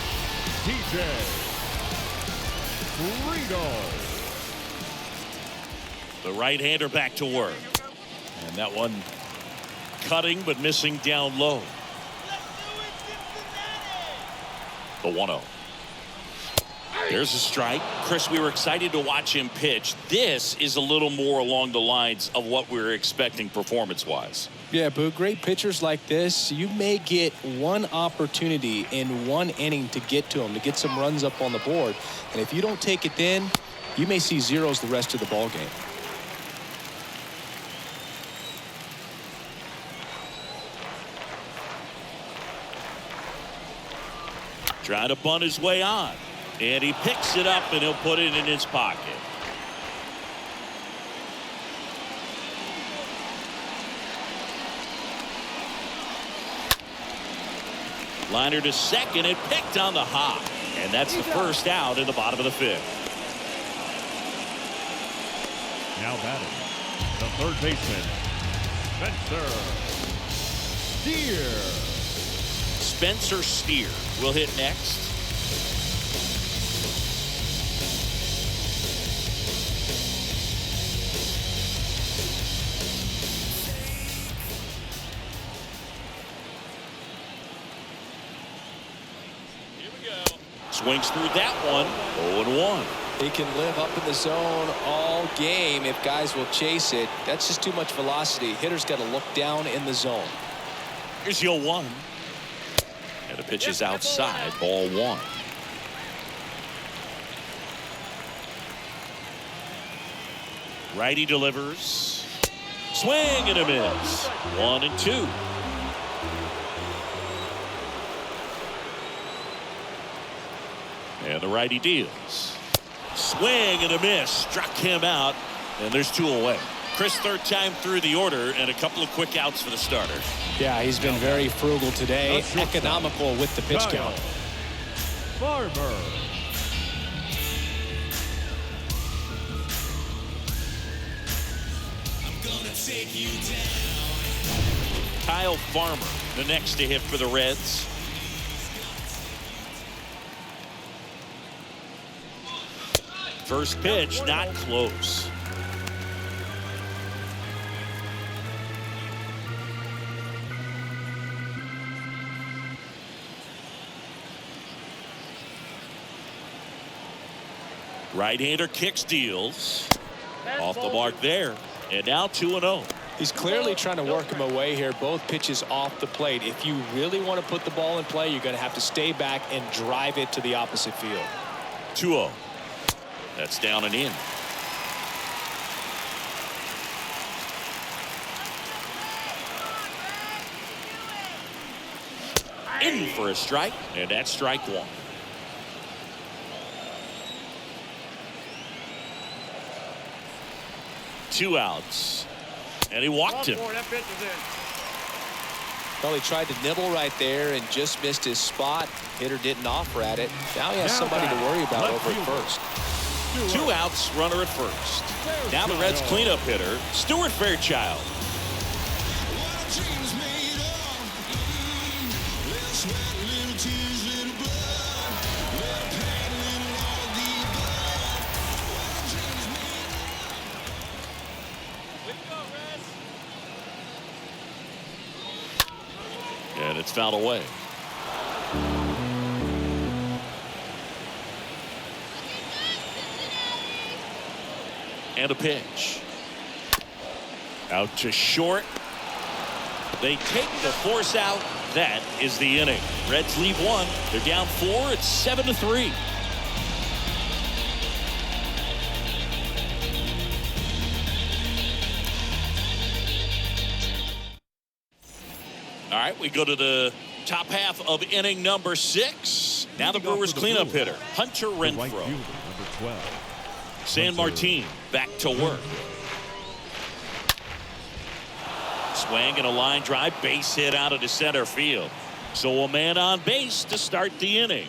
T.J. Friedel. The right-hander back to work. And that one cutting but missing down low. The 1-0. There's a strike. Chris, we were excited to watch him pitch. This is a little more along the lines of what we were expecting performance-wise. Yeah, Boo, great pitchers like this, you may get one opportunity in one inning to get to them, to get some runs up on the board. And if you don't take it then, you may see zeros the rest of the ball game. Trying to bunt his way on. And he picks it up and he'll put it in his pocket. Liner to second and picked on the hop. And that's the first out in the bottom of the 5th. Now batting, the third baseman, Spencer Steer. Spencer Steer will hit next. Swings through that one. 0-1. He can live up in the zone all game if guys will chase it. That's just too much velocity. Hitter's got to look down in the zone. Here's 0-1. And the pitch is outside. Ball 1. Righty delivers. Swing and a miss. 1-2. And the righty deals. Swing and a miss. Struck him out. And there's 2 away. Chris, third time through the order and a couple of quick outs for the starter. Yeah, he's been very frugal today. Economical with the pitch count. Farmer. Kyle Farmer, the next to hit for the Reds. First pitch, not close. Right-hander kicks, deals. Off the mark there. And now 2-0. He's clearly trying to work him away here. Both pitches off the plate. If you really want to put the ball in play, you're going to have to stay back and drive it to the opposite field. 2-0. That's down and in. In for a strike, and that's strike 1. Two outs, and he walked him. Well, he tried to nibble right there and just missed his spot. Hitter didn't offer at it. Now he has somebody to worry about over at first. 2 outs, runner at first. Now the Reds cleanup hitter, Stuart Fairchild. And it's fouled away. And a pitch. Out to short. They take the force out. That is the inning. Reds lead one. They're down 4. It's 7-3. All right, we go to the top half of inning number 6. Now the Brewers cleanup hitter, Hunter Renfroe. Right fielder, number 12. San Martin back to work. Swing and a line drive, base hit out of the center field. So a man on base to start the inning.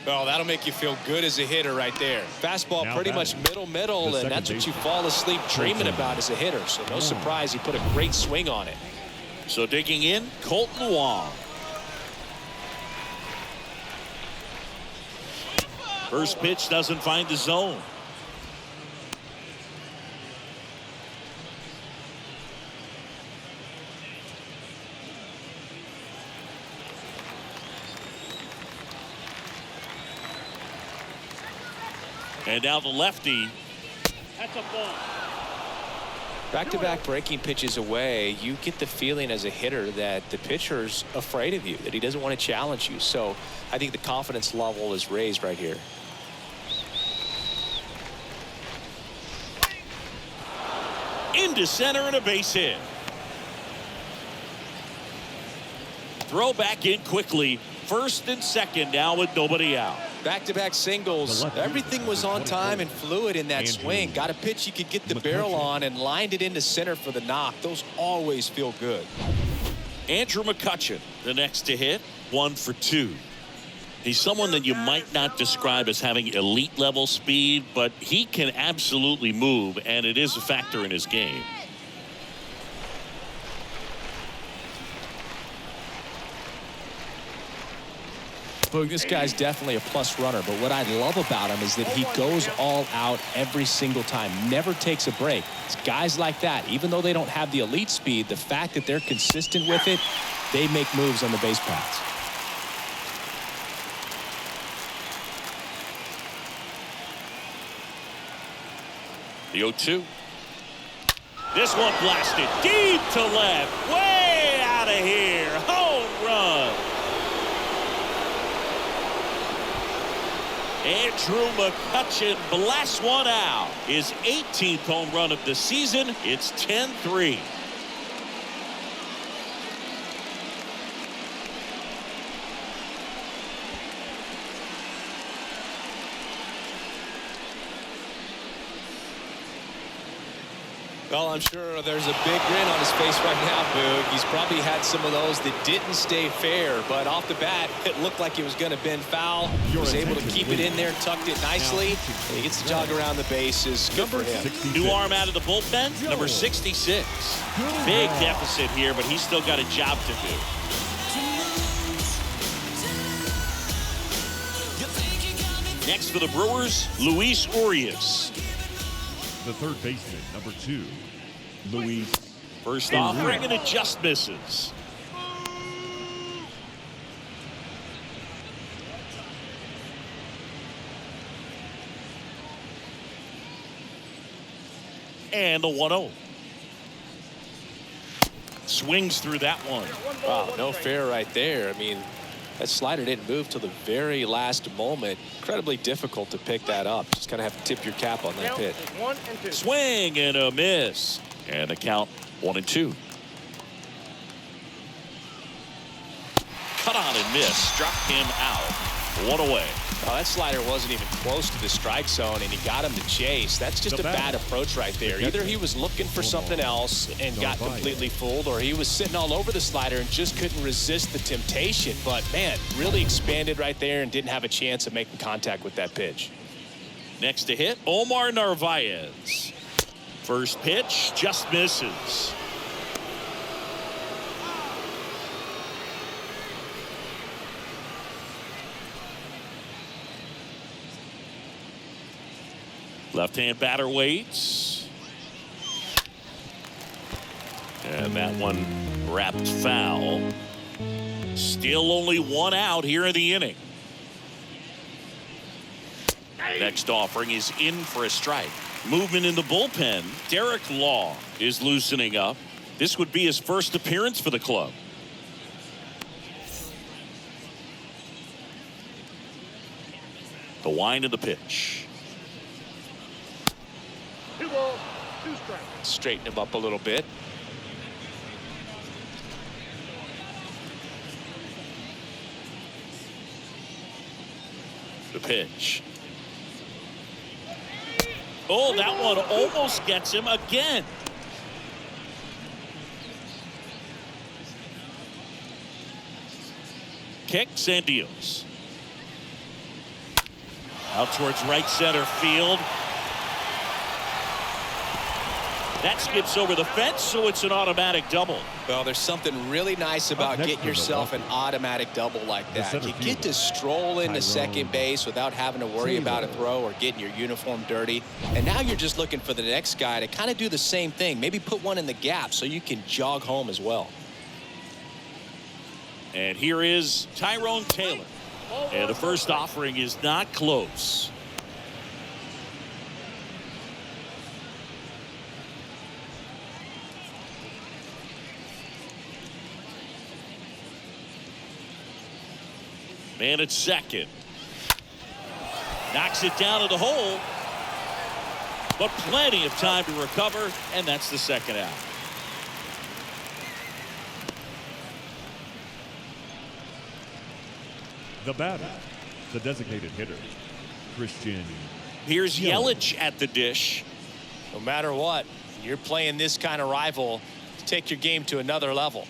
Well, that'll make you feel good as a hitter right there. Fastball Now pretty batting, much middle, and that's what you fall asleep dreaming about as a hitter. So no surprise he put a great swing on it. So digging in, Colton Wong. First pitch doesn't find the zone. And now the lefty. That's a ball. Back-to-back breaking pitches away, you get the feeling as a hitter that the pitcher's afraid of you, that he doesn't want to challenge you. So I think the confidence level is raised right here. Into center and a base hit. Throw back in quickly. First and second now with nobody out. Back-to-back singles. Everything was on time and fluid in that swing. Got a pitch you could get the barrel on and lined it into center for the knock. Those always feel good. Andrew McCutchen, the next to hit, 1 for 2. He's someone that you might not describe as having elite level speed, but he can absolutely move, and it is a factor in his game. Boog, this guy's definitely a plus runner, but what I love about him is that he goes all out every single time, never takes a break. It's guys like that, even though they don't have the elite speed, the fact that they're consistent with it, they make moves on the base paths. The 0-2. This one blasted deep to left, way out of here. Home run. Andrew McCutchen blasts one out. His 18th home run of the season. It's 10-3. Well, I'm sure there's a big grin on his face right now, Boog. He's probably had some of those that didn't stay fair, but off the bat, it looked like it was going to bend foul. He was able to keep it in there, tucked it nicely, and he gets to jog around the bases. Good for him. New arm out of the bullpen, number 66. Big deficit here, but he's still got a job to do. Next for the Brewers, Luis Urias. The third baseman, number 2, Luis. First offering and it just misses. And the 1-0. Swings through that one. Wow, no fair right there. I mean, that slider didn't move till the very last moment. Incredibly difficult to pick that up. Just kind of have to tip your cap on that pitch. 1 and 2. Swing and a miss. And a count 1-2. Cut on and miss. Struck him out. 1 away. Well, that slider wasn't even close to the strike zone, and he got him to chase. That's just a bad approach right there. Either he was looking for something else and got completely fooled, or he was sitting all over the slider and just couldn't resist the temptation. But, man, really expanded right there and didn't have a chance of making contact with that pitch. Next to hit, Omar Narvaez. First pitch just misses. Left-hand batter waits. And that one wrapped foul. Still only one out here in the inning. Next offering is in for a strike. Movement in the bullpen. Derek Law is loosening up. This would be his first appearance for the club. The wind of the pitch. 2 balls, 2 strikes. Straighten him up a little bit. The pitch. Oh, that one almost gets him again. Kicks and deals. Out towards right center field. That skips over the fence, so it's an automatic double. Well, there's something really nice about getting yourself an automatic double like that. You get to stroll into second base without having to worry about a throw or getting your uniform dirty. And now you're just looking for the next guy to kind of do the same thing. Maybe put one in the gap so you can jog home as well. And here is Tyrone Taylor. And the first offering is not close. Man at second. Knocks it down to the hole. But plenty of time to recover, and that's the second out. The batter, the designated hitter, Christian. Here's Yelich at the dish. No matter what, you're playing this kind of rival to take your game to another level.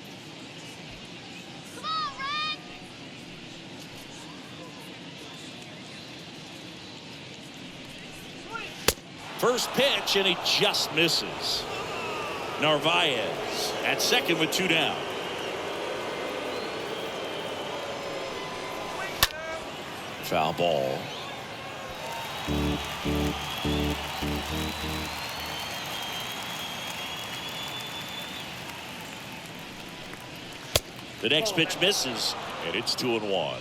First pitch, and he just misses. Narvaez at second with 2 down. Foul ball. The next pitch misses, and it's 2-1.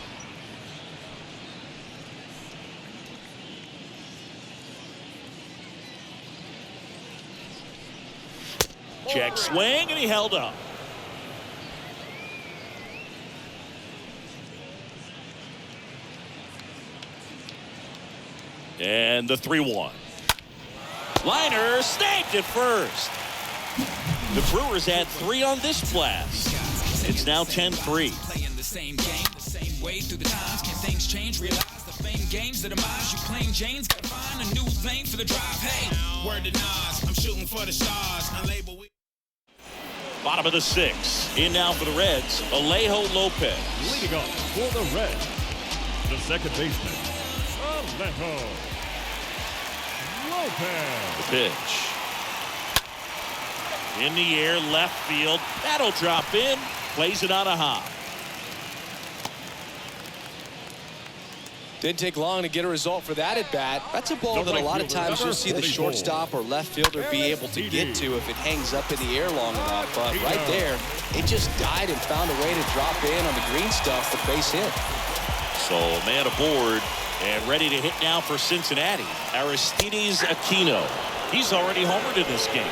Check swing, and he held up. And the 3-1. Liner snagged at first. The Brewers had 3 on this blast. It's now 10-3. Playing the same game, the same way through the times. Can things change? Realize the fame games, the demise. You claim James, gotta find a new lane for the drive. Hey, word to Nas, I'm shooting for the stars. Unlabeled. Bottom of the 6th. In now for the Reds, Alejo Lopez. Leading off for the Reds, the second baseman, Alejo Lopez. The pitch. In the air, left field. That'll drop in. Plays it on a hop. Didn't take long to get a result for that at bat. That's a ball that a lot of times you'll see the shortstop or left fielder be able to get to if it hangs up in the air long enough. But right there, it just died and found a way to drop in on the green stuff for base hit. So man aboard and ready to hit now for Cincinnati. Aristides Aquino. He's already homered in this game.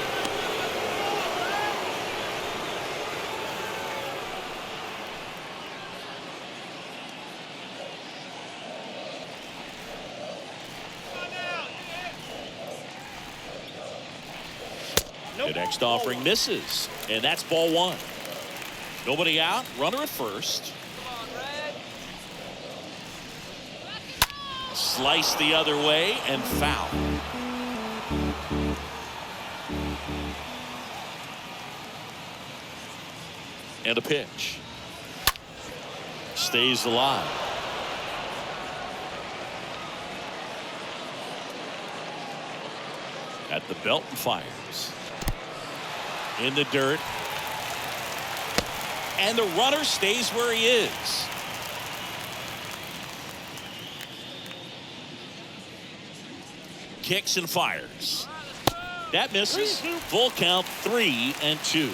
The next offering misses, and that's ball 1. Nobody out, runner at first. Slice the other way and foul. And a pitch. Stays alive. At the belt and fires. In the dirt. And the runner stays where he is. Kicks and fires. That misses. Full count, 3-2.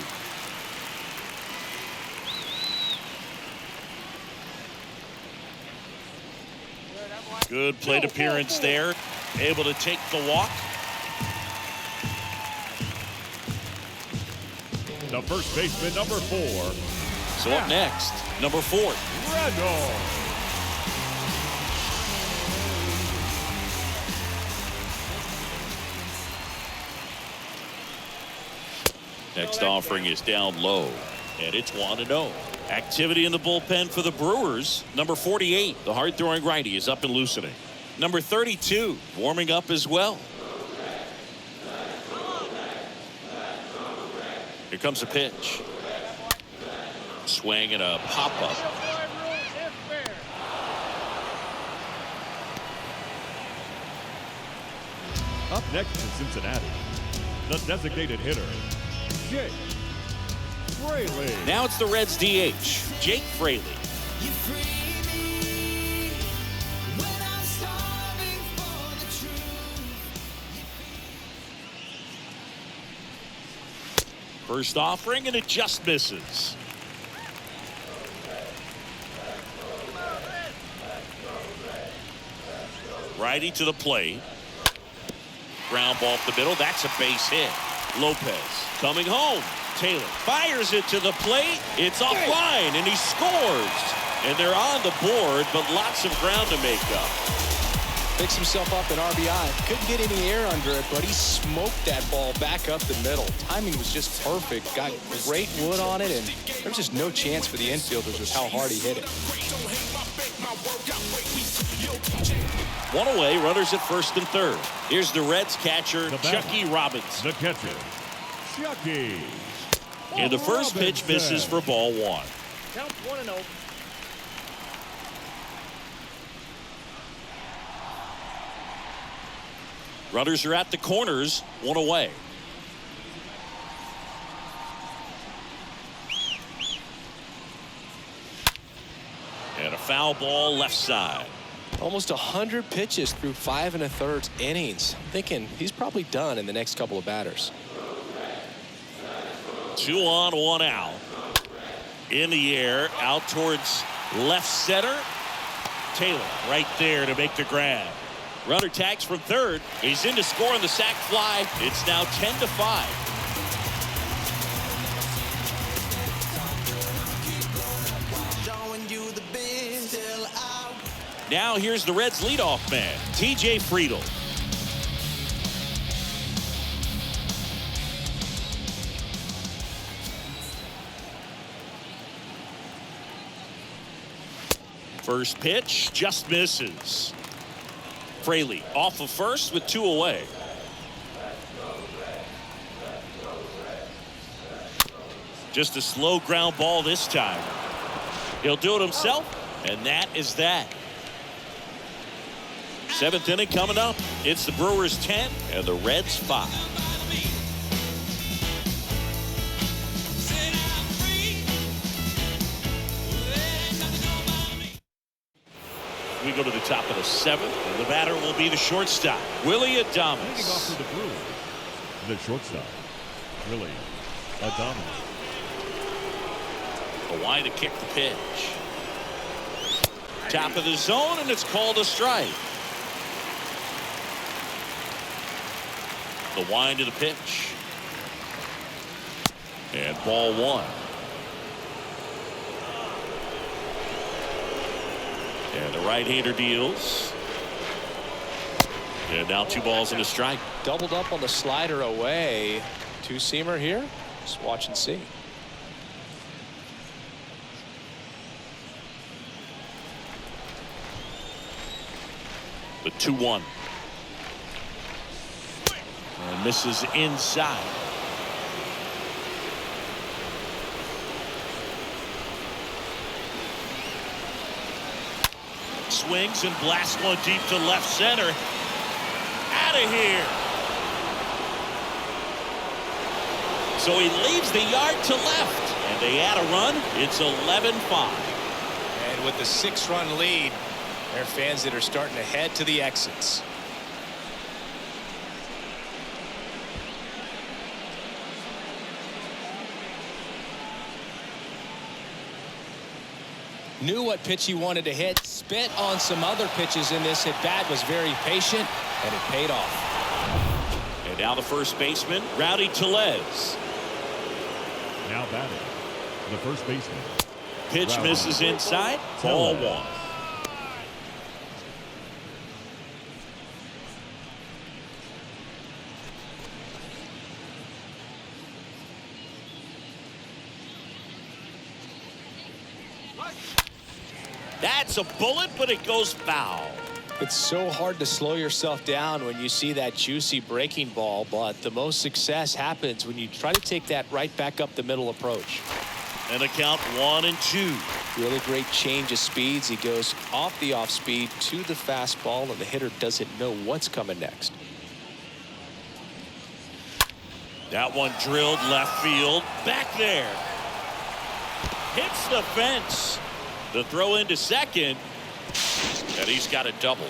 Good plate appearance there. Able to take the walk. The first baseman, number 4. So up next, number 4. Reynolds. Next offering is down low, and it's 1-0. Activity in the bullpen for the Brewers. Number 48, the hard-throwing righty, is up and loosening. Number 32, warming up as well. Here comes a pitch. Swing and a pop-up. Up next in Cincinnati, the designated hitter, Jake Fraley. Now it's the Reds DH, Jake Fraley. First offering, and it just misses. Righty to the plate. Ground ball up the middle. That's a base hit. Lopez coming home. Taylor fires it to the plate. It's offline, and he scores. And they're on the board, but lots of ground to make up. Picks himself up an RBI. Couldn't get any air under it, but he smoked that ball back up the middle. Timing was just perfect. Got great wood on it, and there was just no chance for the infielders with how hard he hit it. One away, runners at first and third. Here's the Reds catcher, Chucky Robinson. The catcher, Chucky. And the first pitch misses for ball 1. Count 1-0. Runners are at the corners, 1 away. And a foul ball left side. Almost 100 pitches through 5 1/3 innings. I'm thinking he's probably done in the next couple of batters. 2 on, 1 out. In the air, out towards left center. Taylor right there to make the grab. Runner tags from third. He's in to score on the sac fly. It's now 10-5. Now here's the Reds leadoff man, TJ Friedl. First pitch just misses. Fraley off of first with 2 away. Just a slow ground ball this time. He'll do it himself, and that is that. 7th inning coming up. It's the Brewers 10 and the Reds 5. We go to the top of the 7th, and the batter will be the shortstop, Willie Leading off Adames. for the Brewers, the shortstop, Willie Adames. A wide to kick the pitch. Top of the zone, and it's called a strike. The wind of the pitch. And ball 1. And the right-hander deals. And now 2 balls and a strike. Doubled up on the slider away. 2-seamer here. Just watch and see. The 2-1. And misses inside. Swings and blasts one deep to left center. Out of here. So he leaves the yard to left. And they add a run. It's 11-5. And with the 6-run lead, there are fans that are starting to head to the exits. Knew what pitch he wanted to hit. Spit on some other pitches in this at bat. Was very patient, and it paid off. And now the first baseman, Rowdy Tellez. Now batting, the first baseman. Pitch Rowdy misses inside. Ball Tellez. 1. That's a bullet, but it goes foul. It's so hard to slow yourself down when you see that juicy breaking ball, but the most success happens when you try to take that right back up the middle approach. And a count 1-2. Really great change of speeds. He goes off the off speed to the fastball, and the hitter doesn't know what's coming next. That one drilled left field. Back there. Hits the fence. The throw into second. And he's got a double.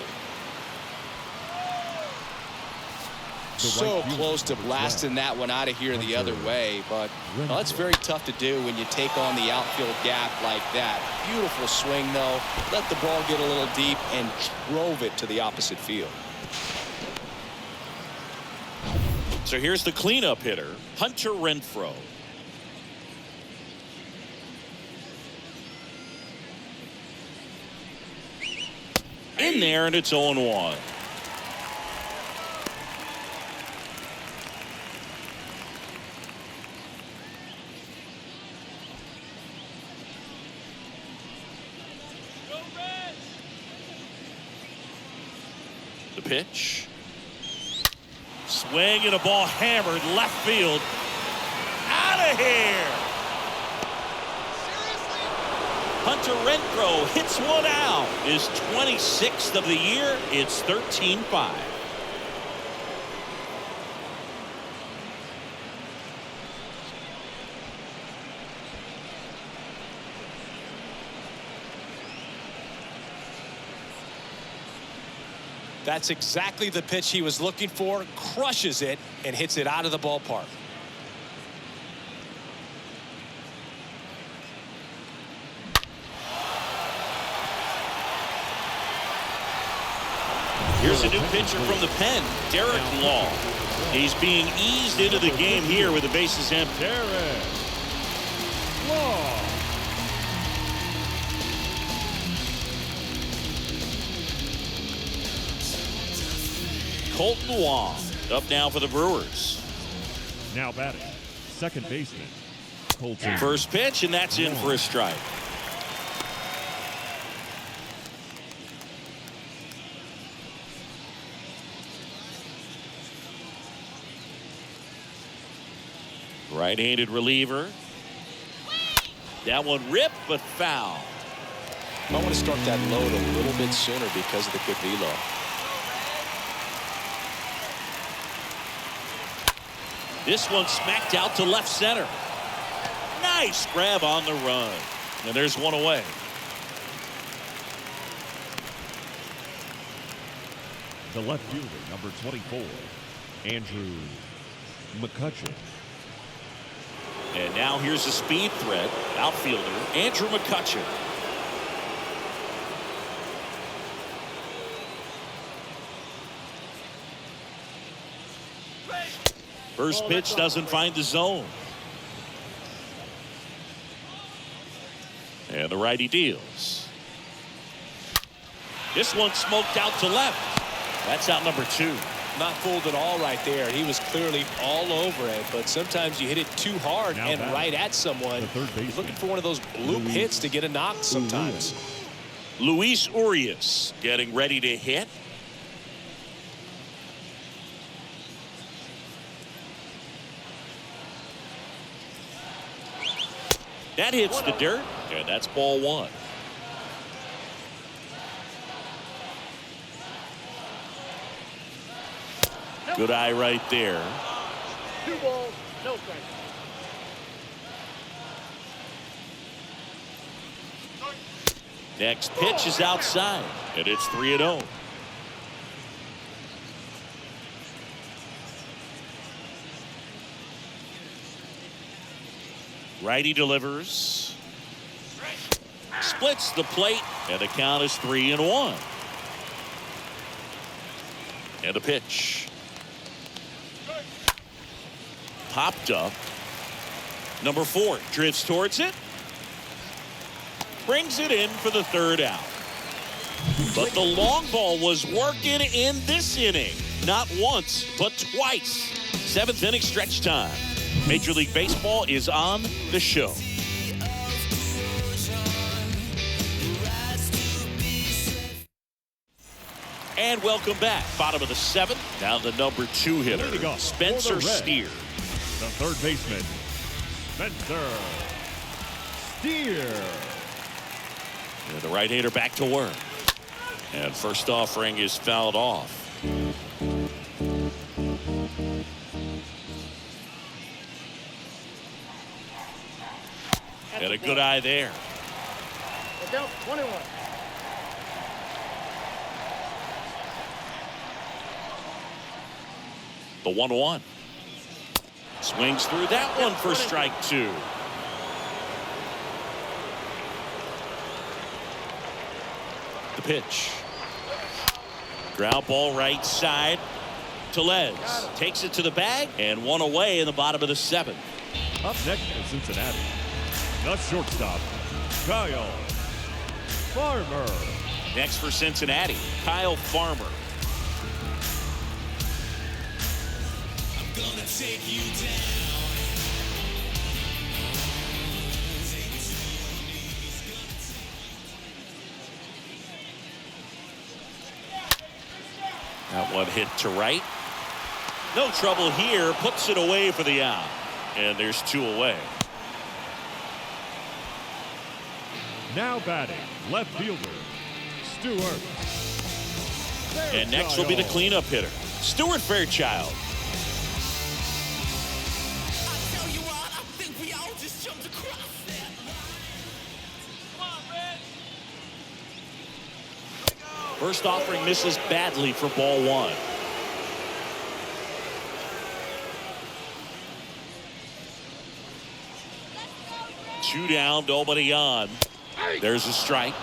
So close to blasting that one out of here the other way, but that's very tough to do when you take on the outfield gap like that. Beautiful swing, though. Let the ball get a little deep and drove it to the opposite field. So here's the cleanup hitter, Hunter Renfroe. In there, and it's 0-1. The pitch. Swing and a ball hammered left field. Out of here. Hunter Renfroe hits one out. His 26th of the year. It's 13-5. That's exactly the pitch he was looking for. Crushes it and hits it out of the ballpark. Here's a new pitcher from the pen, Derek Law. He's being eased into the game here with the bases empty. Derek Law. Colton Wong up now for the Brewers. Now batting, second baseman, Colton. First pitch, and that's in for a strike. Right-handed reliever. That one ripped, but foul. I want to start that load a little bit sooner because of the good velo. This one smacked out to left center. Nice grab on the run. And there's one away. The left fielder, number 24, Andrew McCutchen. And now here's a speed threat. Outfielder Andrew McCutchen. First pitch doesn't find the zone. And the righty deals. This one smoked out to left. That's out number 2. Not fooled at all right there. He was clearly all over it, but sometimes you hit it too hard Now and back. right at someone. The third baseman. He's looking for one of those bloop hits to get a knock sometimes. Luis Urias getting ready to hit. That hits the dirt, and that's ball 1. Good eye right there. 2 balls, no strikes. Next pitch is outside, and it's 3-0. Righty delivers. splits the plate, and the count is 3-1. And a pitch. Popped up. Number 4 drifts towards it. Brings it in for the 3rd out. But the long ball was working in this inning. Not once, but twice. 7th inning stretch time. Major League Baseball is on the show. And welcome back. Bottom of the 7th. Now the number 2 hitter, Spencer Steer. The third baseman, Spencer Steer. And the right-hander back to work. And first offering is fouled off. And a good eye there. Down 21. The 1-1. Swings through that one for strike 2. The pitch. Ground ball right side. Tellez takes it to the bag, and 1 away in the bottom of the 7th. Up next for Cincinnati, the shortstop, Kyle Farmer. Next for Cincinnati, Kyle Farmer. I'm gonna take you down. That one hit to right. No trouble here. Puts it away for the out. And there's 2 away. Now batting, left fielder, Stewart. And next will be the cleanup hitter, Stuart Fairchild. I tell you what, I think we all just jumped across that line. Come on, Red. First offering misses badly for ball 1. Two down, nobody on. There's a strike.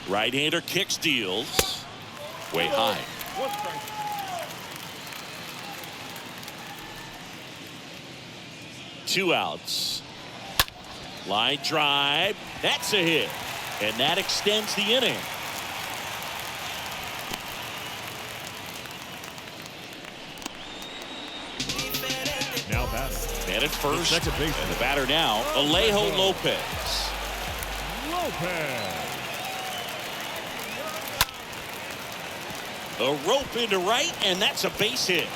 Right-hander kicks, deals. Way high. 1 strike. Two outs. Line drive. That's a hit. And that extends the inning. Now batting, Man at first. second baseman. And the batter now, Alejo Lopez. A rope into right, and that's a base hit.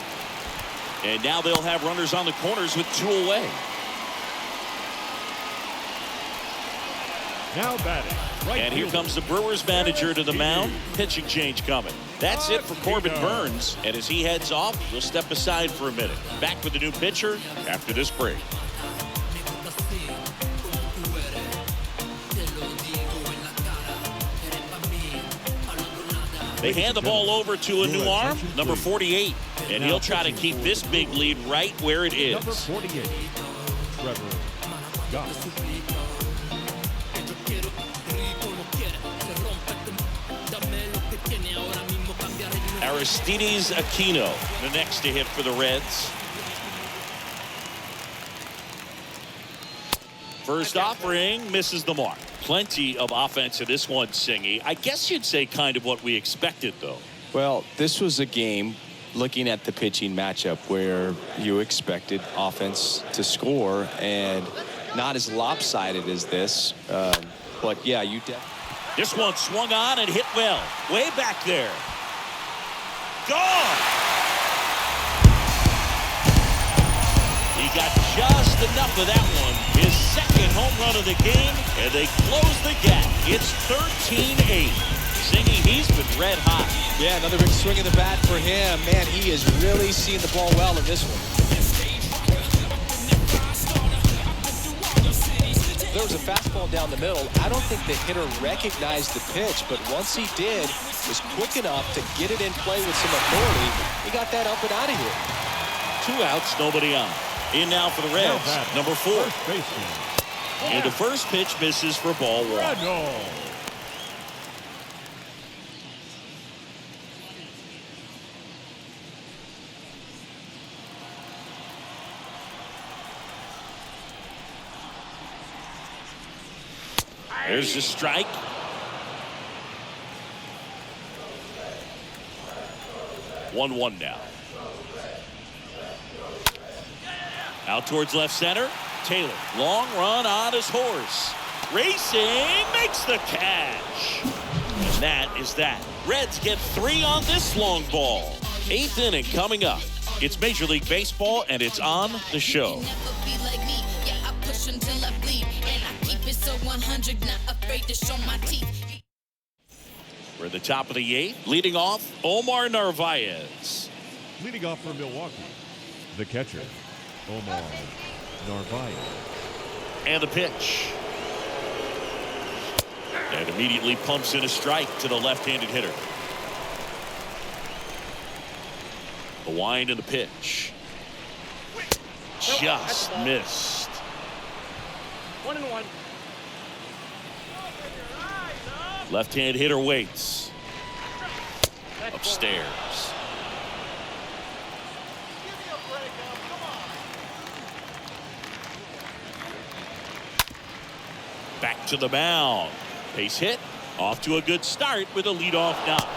And now they'll have runners on the corners with 2 away. Now batting, right And here fielder, comes the Brewers manager to the mound. Pitching change coming. That's it for Corbin Burns. And as he heads off, we'll step aside for a minute. Back with the new pitcher after this break. They hand the ball over to a new arm, number 48. And he'll try to keep this big lead right where it number is. 48, Trevor Goff. Aristides Aquino, the next to hit for the Reds. First offering misses the mark. Plenty of offense in this one, Singy. I guess you'd say kind of what we expected, though. Well, this was a game, looking at the pitching matchup, where you expected offense to score, and not as lopsided as this. But yeah, you definitely. This one swung on and hit well. Way back there. Gone! He got just enough of that one. His second home run of the game, and they close the gap. It's 13-8. Singy, he's been red hot. Yeah, another big swing in the bat for him. Man, he is really seeing the ball well in this one. There was a fastball down the middle. I don't think the hitter recognized the pitch, but once he did, was quick enough to get it in play with some authority. He got that up and out of here. 2 outs, nobody on. In now for the Reds, number 4. And the first pitch misses for ball 1. There's the strike. One now. Out towards left center. Taylor, long run on his horse. Racing, makes the catch. And that is that. Reds get 3 on this long ball. 8th inning coming up. It's Major League Baseball, and it's on the show. We're at the top of the 8th. Leading off, Omar Narvaez. Leading off for Milwaukee, the catcher, Omar Narvaez. And the pitch. And immediately pumps in a strike to the left-handed hitter. The wind and the pitch. Just missed. 1-1. Left-hand hitter waits. Upstairs. Back to the mound. Base hit. Off to a good start with a leadoff knock.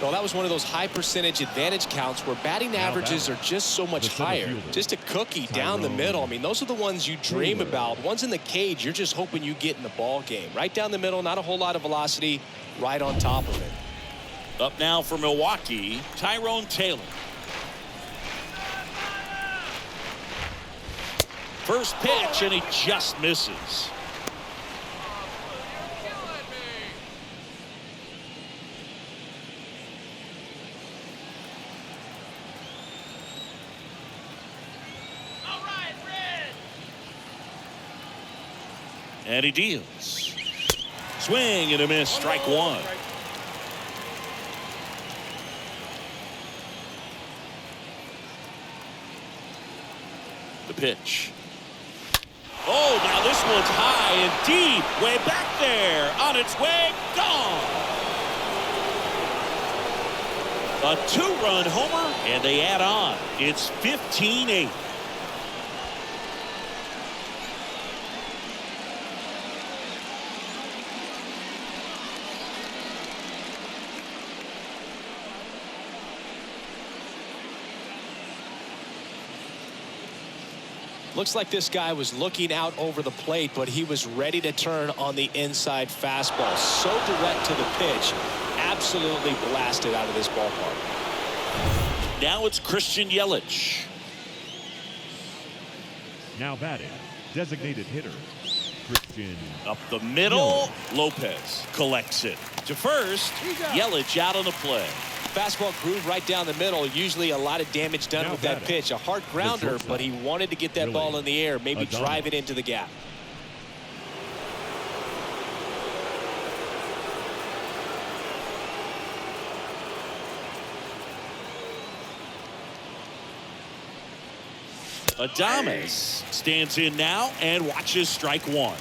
Well, that was one of those high percentage advantage counts where batting averages are just so much higher. Just a cookie down the middle. I mean, those are the ones you dream about. Ones in the cage, you're just hoping you get in the ball game. Right down the middle, not a whole lot of velocity, right on top of it. Up now for Milwaukee, Tyrone Taylor. First pitch, and he just misses. And he deals. Swing and a miss, strike 1. The pitch. Oh, now this one's high and deep, way back there, on its way, gone. A 2-run homer, and they add on. It's 15-8. Looks like this guy was looking out over the plate, but he was ready to turn on the inside fastball. So direct to the pitch. Absolutely blasted out of this ballpark. Now it's Christian Yelich. Now batting, designated hitter, Christian. Up the middle, Lopez collects it. To first, Yelich out on the play. Fastball groove right down the middle. Usually a lot of damage done with that pitch. A hard grounder, but he wanted to get that ball in the air, maybe drive it into the gap. Adames stands in now and watches strike 1.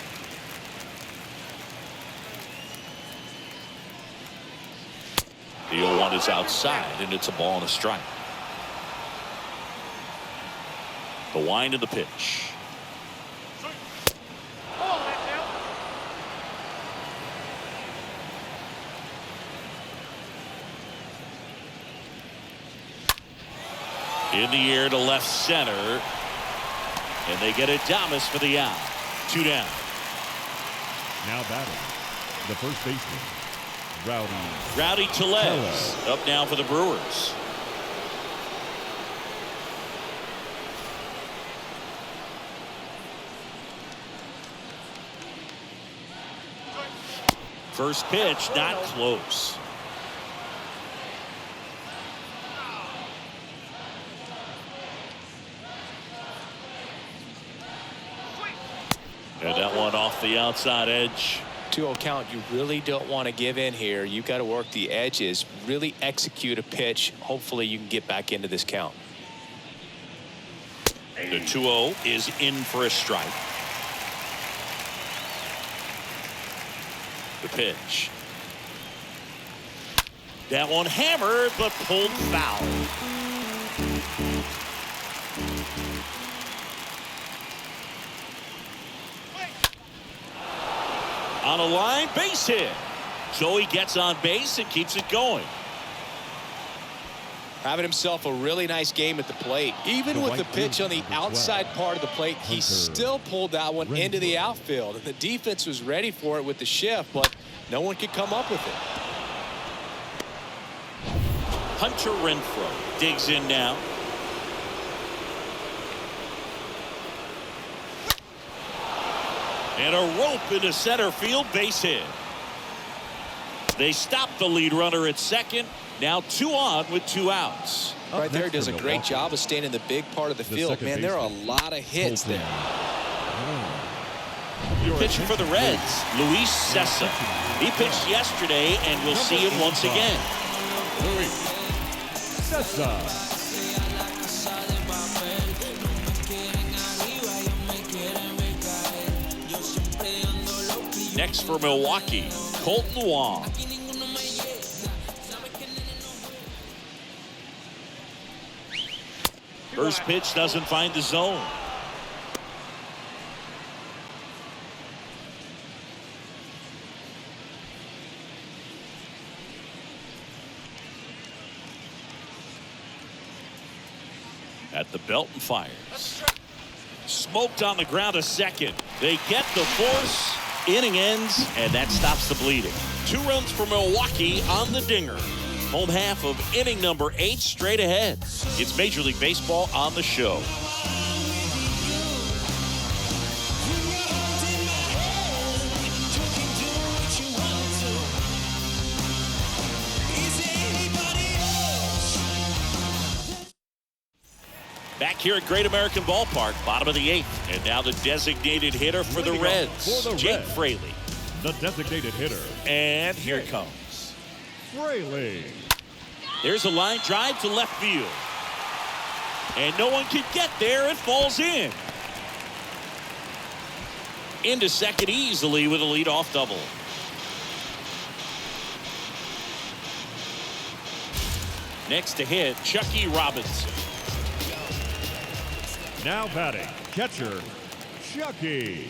The 0-1 is outside, and it's a ball and a strike. The wind of the pitch. In the air to left center. And they get Adames for the out. 2 down. Now batting, the first baseman, Rowdy Tellez up now for the Brewers. First pitch, not close. And that one off the outside edge. 2-0 count. You really don't want to give in here. You've got to work the edges, really execute a pitch. Hopefully you can get back into this count. The 2-0 is in for a strike. The pitch. That one hammered but pulled foul. On a line, base hit. So he gets on base and keeps it going. Having himself a really nice game at the plate. Even with the pitch on the outside part of the plate, he still pulled that one into the outfield. And the defense was ready for it with the shift, but no one could come up with it. Hunter Renfroe digs in now. And a rope into center field, base hit. They stop the lead runner at second. Now 2 on with 2 outs. Right there does a great job of staying in the big part of the field. Man, there are a lot of hits there. Pitching for the Reds, Luis Sessa. He pitched yesterday, and we'll see him once again. Luis Sessa. Next for Milwaukee, Colton Wong. First pitch doesn't find the zone. At the belt and fires. Smoked on the ground to second. They get the force. Inning ends, and that stops the bleeding. 2 runs for Milwaukee on the dinger. Home half of inning number 8 straight ahead. It's Major League Baseball on the show. Back here at Great American Ballpark, bottom of the 8th. And now the designated hitter for the Reds, Jake Fraley. The designated hitter. And here it comes. Fraley. There's a line drive to left field. And no one can get there. It falls in. Into second easily with a leadoff double. Next to hit, Chucky Robinson. Now batting, catcher, Chucky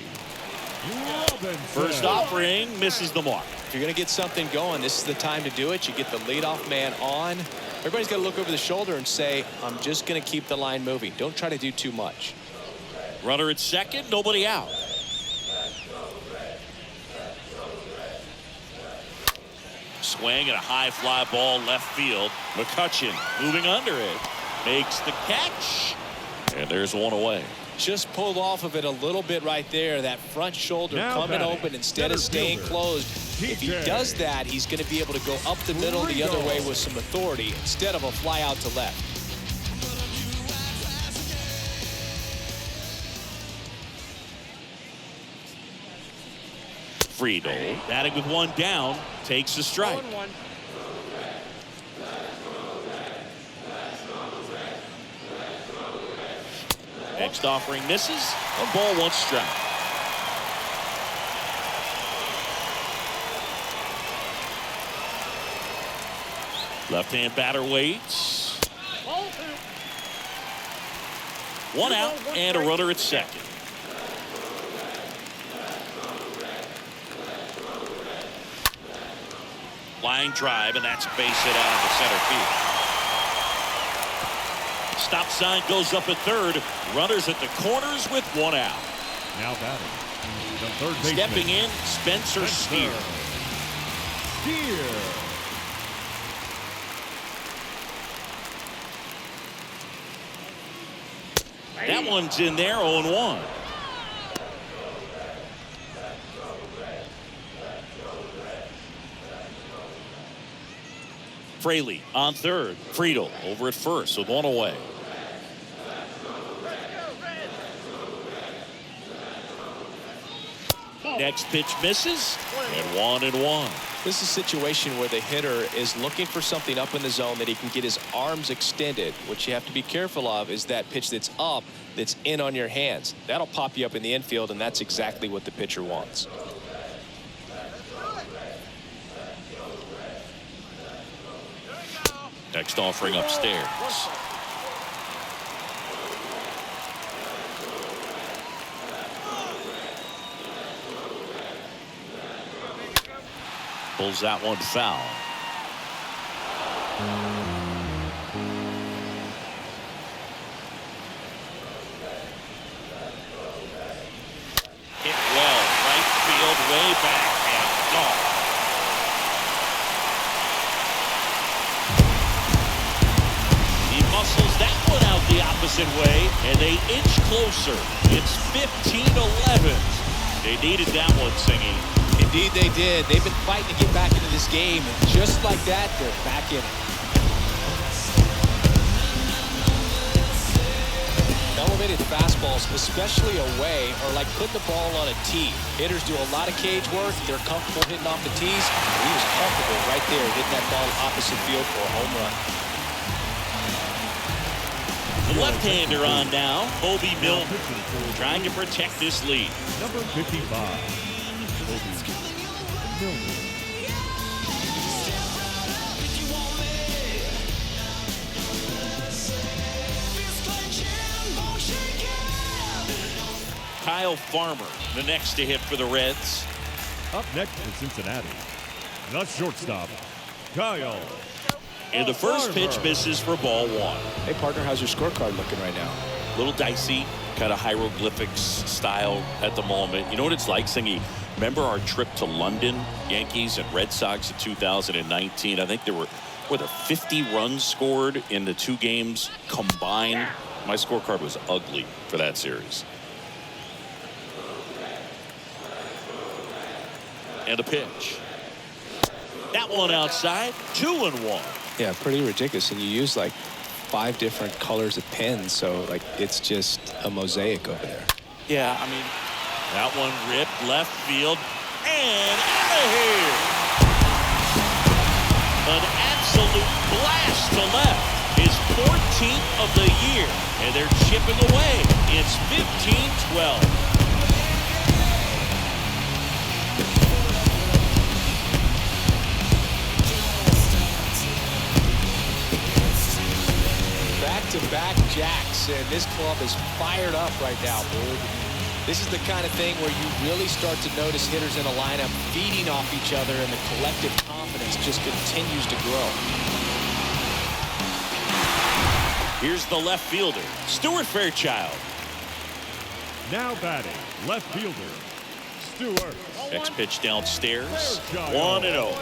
Robinson. First offering misses the mark. If you're going to get something going, this is the time to do it. You get the leadoff man on. Everybody's got to look over the shoulder and say, I'm just going to keep the line moving. Don't try to do too much. Runner at second, nobody out. Swing and a high fly ball left field. McCutchen moving under it. Makes the catch. And there's one away. Just pulled off of it a little bit right there. That front shoulder now coming open instead of staying closed. If he does that, he's going to be able to go up the middle the other way with some authority instead of a fly out to left. Friedel batting with 1 down, takes a strike. 0-1. Next offering misses. 1 ball, 1 strike. Left-hand batter waits. 1 out and a runner at second. Line drive, and that's base hit out of the center field. Stop sign goes up at third. Runners at the corners with 1 out. Now batting, the third baseman. Stepping in, Spencer Steer. That one's in there, 0-1. Fraley on third. Friedel over at first with 1 away. Next pitch misses, and 1-1. This is a situation where the hitter is looking for something up in the zone that he can get his arms extended. What you have to be careful of is that pitch that's up, that's in on your hands. That'll pop you up in the infield, and that's exactly what the pitcher wants. Next offering upstairs. Pulls that one foul. Hit well, right field, way back, and gone. He muscles that one out the opposite way, and they inch closer. It's 15-11. They needed that one, Singy. Indeed they did. They've been fighting to get back into this game, and just like that, they're back in it. Elevated fastballs, especially away, are like putting the ball on a tee. Hitters do a lot of cage work. They're comfortable hitting off the tees. He was comfortable right there hitting that ball opposite field for a home run. The left-hander on now, Bobby Milton, trying to protect this lead. Number 55, Milton. Kyle Farmer, the next to hit for the Reds. Up next for Cincinnati, the shortstop, Kyle. And the first pitch misses for ball one. Hey, partner, how's your scorecard looking right now? A little dicey, kind of hieroglyphics style at the moment. You know what it's like, Singy? Remember our trip to London, Yankees and Red Sox in 2019? I think there were 50 runs scored in the two games combined. My scorecard was ugly for that series. And a pitch. That one outside, 2-1. Yeah, pretty ridiculous. And you use like 5 different colors of pens, so like it's just a mosaic over there. Yeah, I mean, that one ripped left field and out of here. An absolute blast to left. His 14th of the year, and they're chipping away. It's 15-12. Back-to-back jacks, and this club is fired up right now, Boog. This is the kind of thing where you really start to notice hitters in a lineup feeding off each other, and the collective confidence just continues to grow. Here's the left fielder, Stuart Fairchild. Now batting, left fielder, Stewart. Next pitch downstairs, 1-0.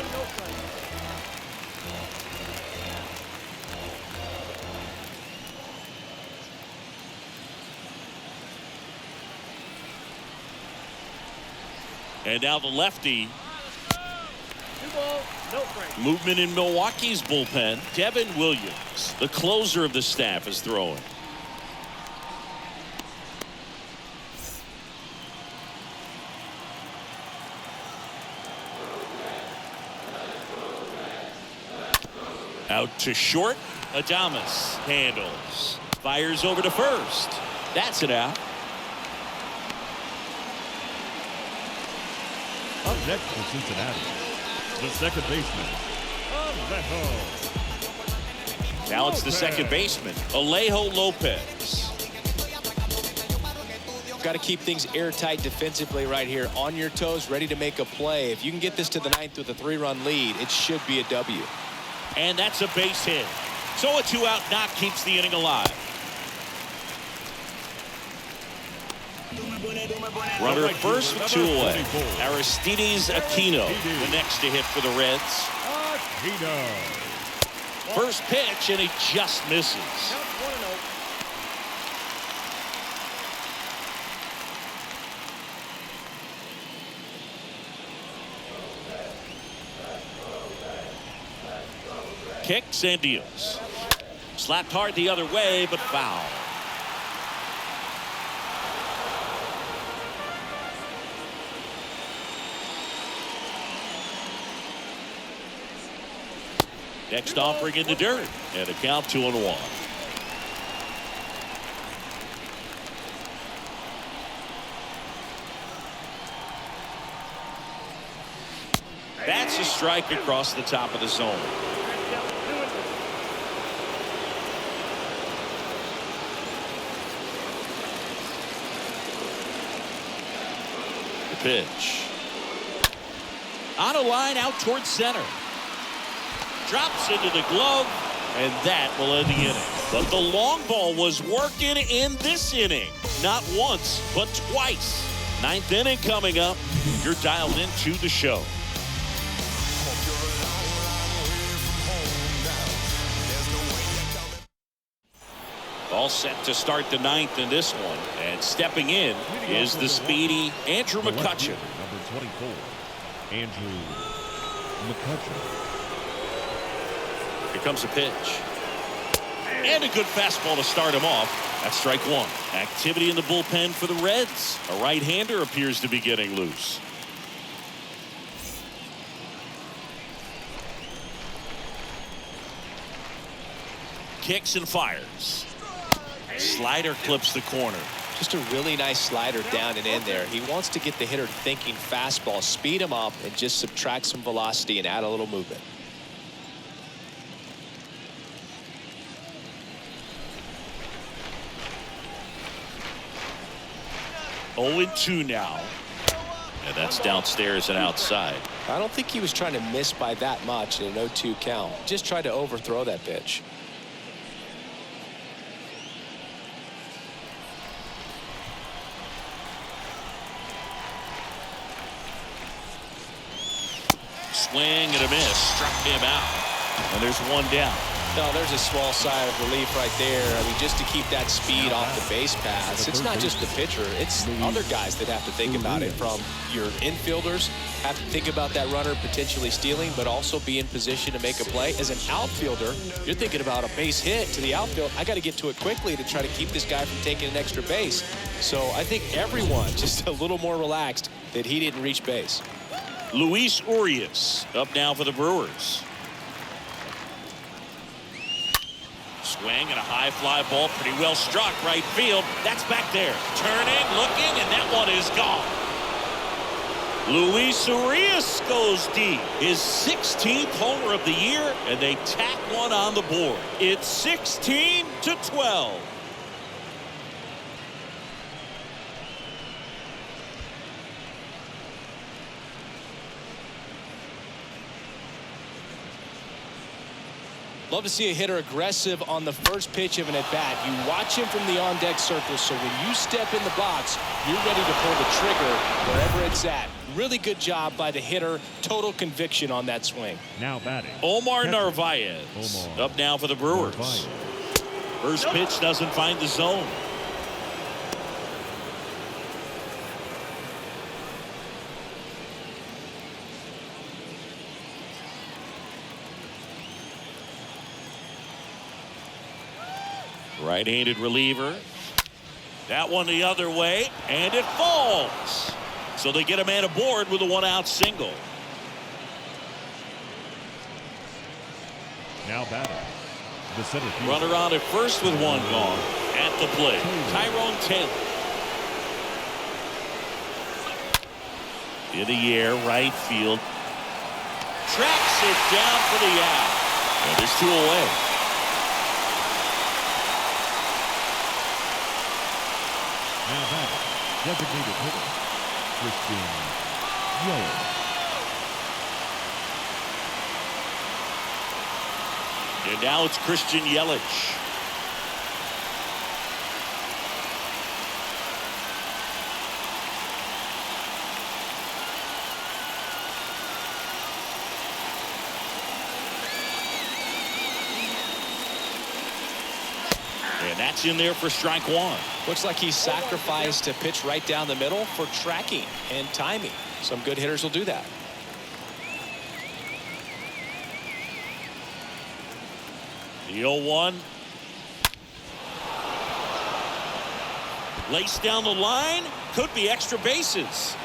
And now the lefty. 2 balls, no strike. Movement in Milwaukee's bullpen. Devin Williams, the closer of the staff, is throwing. Out to short. Adames handles. Fires over to first. That's it out. Up next for Cincinnati, the second baseman, Alejo. Now it's the second baseman, Alejo Lopez. Got to keep things airtight defensively right here, on your toes, ready to make a play. If you can get this to the 9th with a 3-run lead, it should be a W. And that's a base hit. So a 2-out knock keeps the inning alive. Runner at first with 2 away. Aristides Aquino, the next to hit for the Reds. Aquino. First pitch, and he just misses. Kicks and deals. Slapped hard the other way, but foul. Next offering in the dirt, and a count 2-1. That's a strike across the top of the zone. The pitch. On a line out towards center. Drops into the glove, and that will end the inning. But the long ball was working in this inning. Not once, but twice. Ninth inning coming up. You're dialed into the show. All set to start the ninth in this one. And stepping in is the speedy Andrew McCutchen. Number 24, Andrew McCutchen. Here comes a pitch. And a good fastball to start him off. That's strike one. Activity in the bullpen for the Reds. A right-hander appears to be getting loose. Kicks and fires. Slider clips the corner. Just a really nice slider down and in there. He wants to get the hitter thinking fastball, speed him up, and just subtract some velocity and add a little movement. 0-2 now. And that's downstairs and outside. I don't think he was trying to miss by that much in an 0-2 count. Just tried to overthrow that pitch. Swing and a miss. Struck him out. And there's one down. No, there's a small sigh of relief right there. I mean, just to keep that speed off the base paths. It's not just the pitcher. It's other guys that have to think about it. From your infielders have to think about that runner potentially stealing, but also be in position to make a play. As an outfielder, you're thinking about a base hit to the outfield. I got to get to it quickly to try to keep this guy from taking an extra base. So I think everyone just a little more relaxed that he didn't reach base. Luis Urias up now for the Brewers. Swing and a high fly ball, pretty well struck right field. That's back there. Turning, looking, and that one is gone. Luis Urias goes deep. His 16th homer of the year, and they tack one on the board. It's 16-12. Love to see a hitter aggressive on the first pitch of an at-bat. You watch him from the on-deck circle, so when you step in the box, you're ready to pull the trigger wherever it's at. Really good job by the hitter. Total conviction on that swing. Now batting, Omar Narvaez up now for the Brewers. First pitch doesn't find the zone. Right-handed reliever. That one the other way, and it falls. So they get a man aboard with a one-out single. now batting, the center field. Runner on at first with one gone. At the plate, Tyrone Taylor. In the air, right field. Tracks it down for the out. And there's two away. Now batting, designated hitter, Christian Yelich. And now it's Christian Yelich. And that's in there for strike one. Looks like he sacrificed a pitch right down the middle for tracking and timing. Some good hitters will do that. The 0-1. Laced down the line. Could be extra bases.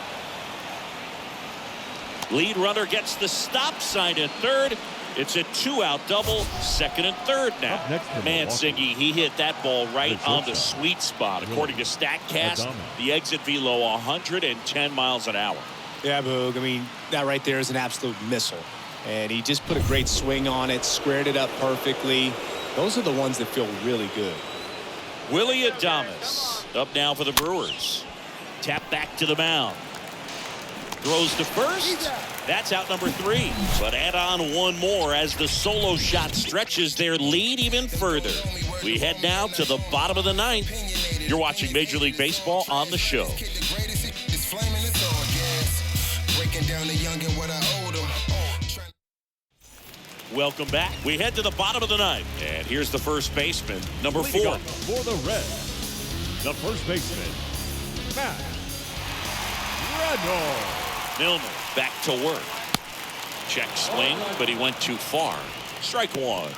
Lead runner gets the stop sign at third. It's a 2-out double, second and third now. Up next for Man, Milwaukee. Siggy, he hit that ball right on the sweet spot. According to StatCast, the exit velo 110 miles an hour. Yeah, Boog. I mean, that right there is an absolute missile. And he just put a great swing on it, squared it up perfectly. Those are the ones that feel really good. Willie Adames up now for the Brewers. Tap back to the mound. Throws to first. That's out number 3. But add on one more as the solo shot stretches their lead even further. We head now to the bottom of the 9th. You're watching Major League Baseball on the show. Welcome back. We head to the bottom of the 9th. And here's the first baseman, number 4. For the Reds, the first baseman, Matt Reynolds. Milner back to work. Check swing, but he went too far. Strike 1.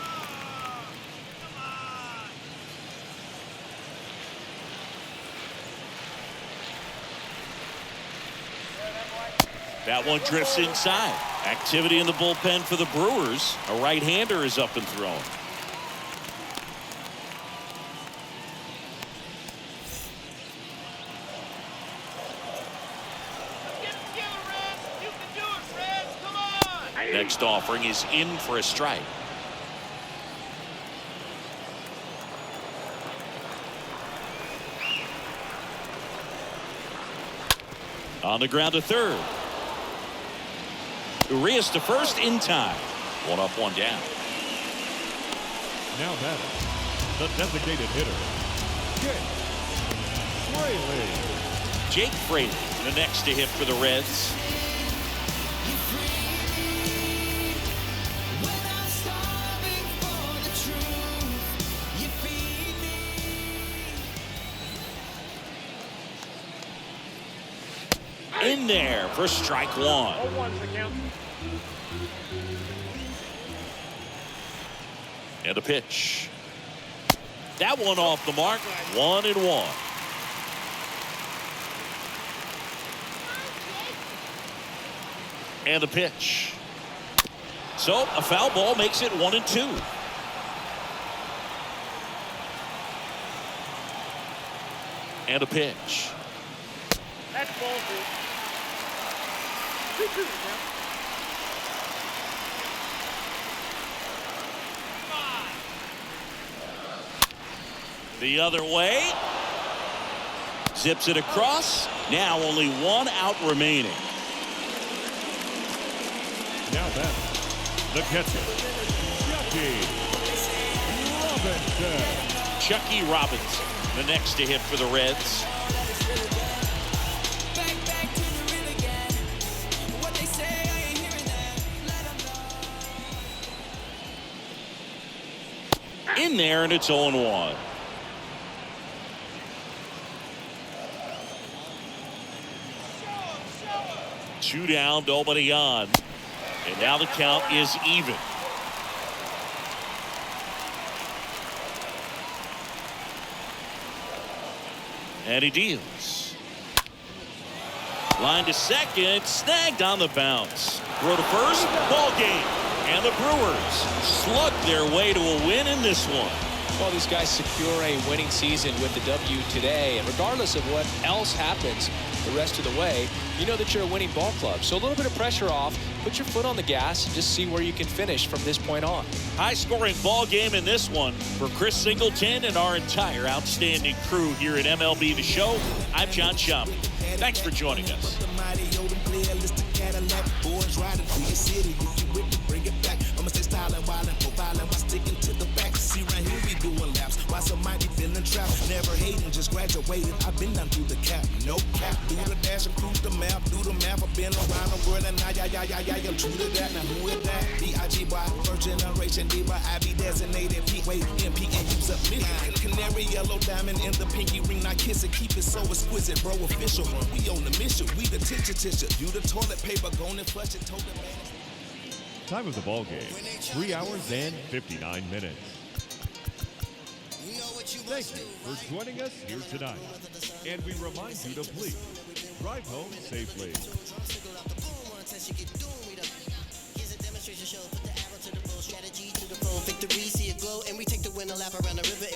That one drifts inside. Activity in the bullpen for the Brewers. A right-hander is up and thrown. Next offering is in for a strike. On the ground to third. Urias to first in time. 1 up, 1 down. Now batting, the designated hitter, Jake Fraley. Jake Fraley, the next to hit for the Reds. In there for strike 1. 0-1's the count. And a pitch. That one off the mark. 1-1. And a pitch. So a foul ball makes it 1-2. And a pitch. That's ball 2. 2-2 the count. The other way. Zips it across. Now only 1 out remaining. Now batting, the catcher, Chucky Robinson, the next to hit for the Reds. In there, and it's 0-1. Two down, nobody on. And now the count is even. And he deals. Line to second, snagged on the bounce. Throw to first, ball game. And the Brewers slug their way to a win in this one. Well, these guys secure a winning season with the W today. And regardless of what else happens the rest of the way, you know that you're a winning ball club. So a little bit of pressure off, put your foot on the gas, and just see where you can finish from this point on. High-scoring ball game in this one for Chris Singleton and our entire outstanding crew here at MLB The Show. I'm John Schaum. Thanks for joining us. Somebody feeling trapped, never hating, just graduated. I've been down through the cap, no cap. Do the dash and cruise the map, do the map. I've been around the world and I'm true to that. Now who is that? B.I.G. by first generation diva. I be designated P-Wade, MP, and use up million. Canary yellow diamond in the pinky ring. Now kiss it, keep it so exquisite, bro. Official, we on the mission. We the tissue. You the toilet paper, go and flush it, told the man. Time of the ball game, 3 hours and 59 minutes. Thank you for joining us here tonight. And we remind you to please drive home safely. around the river.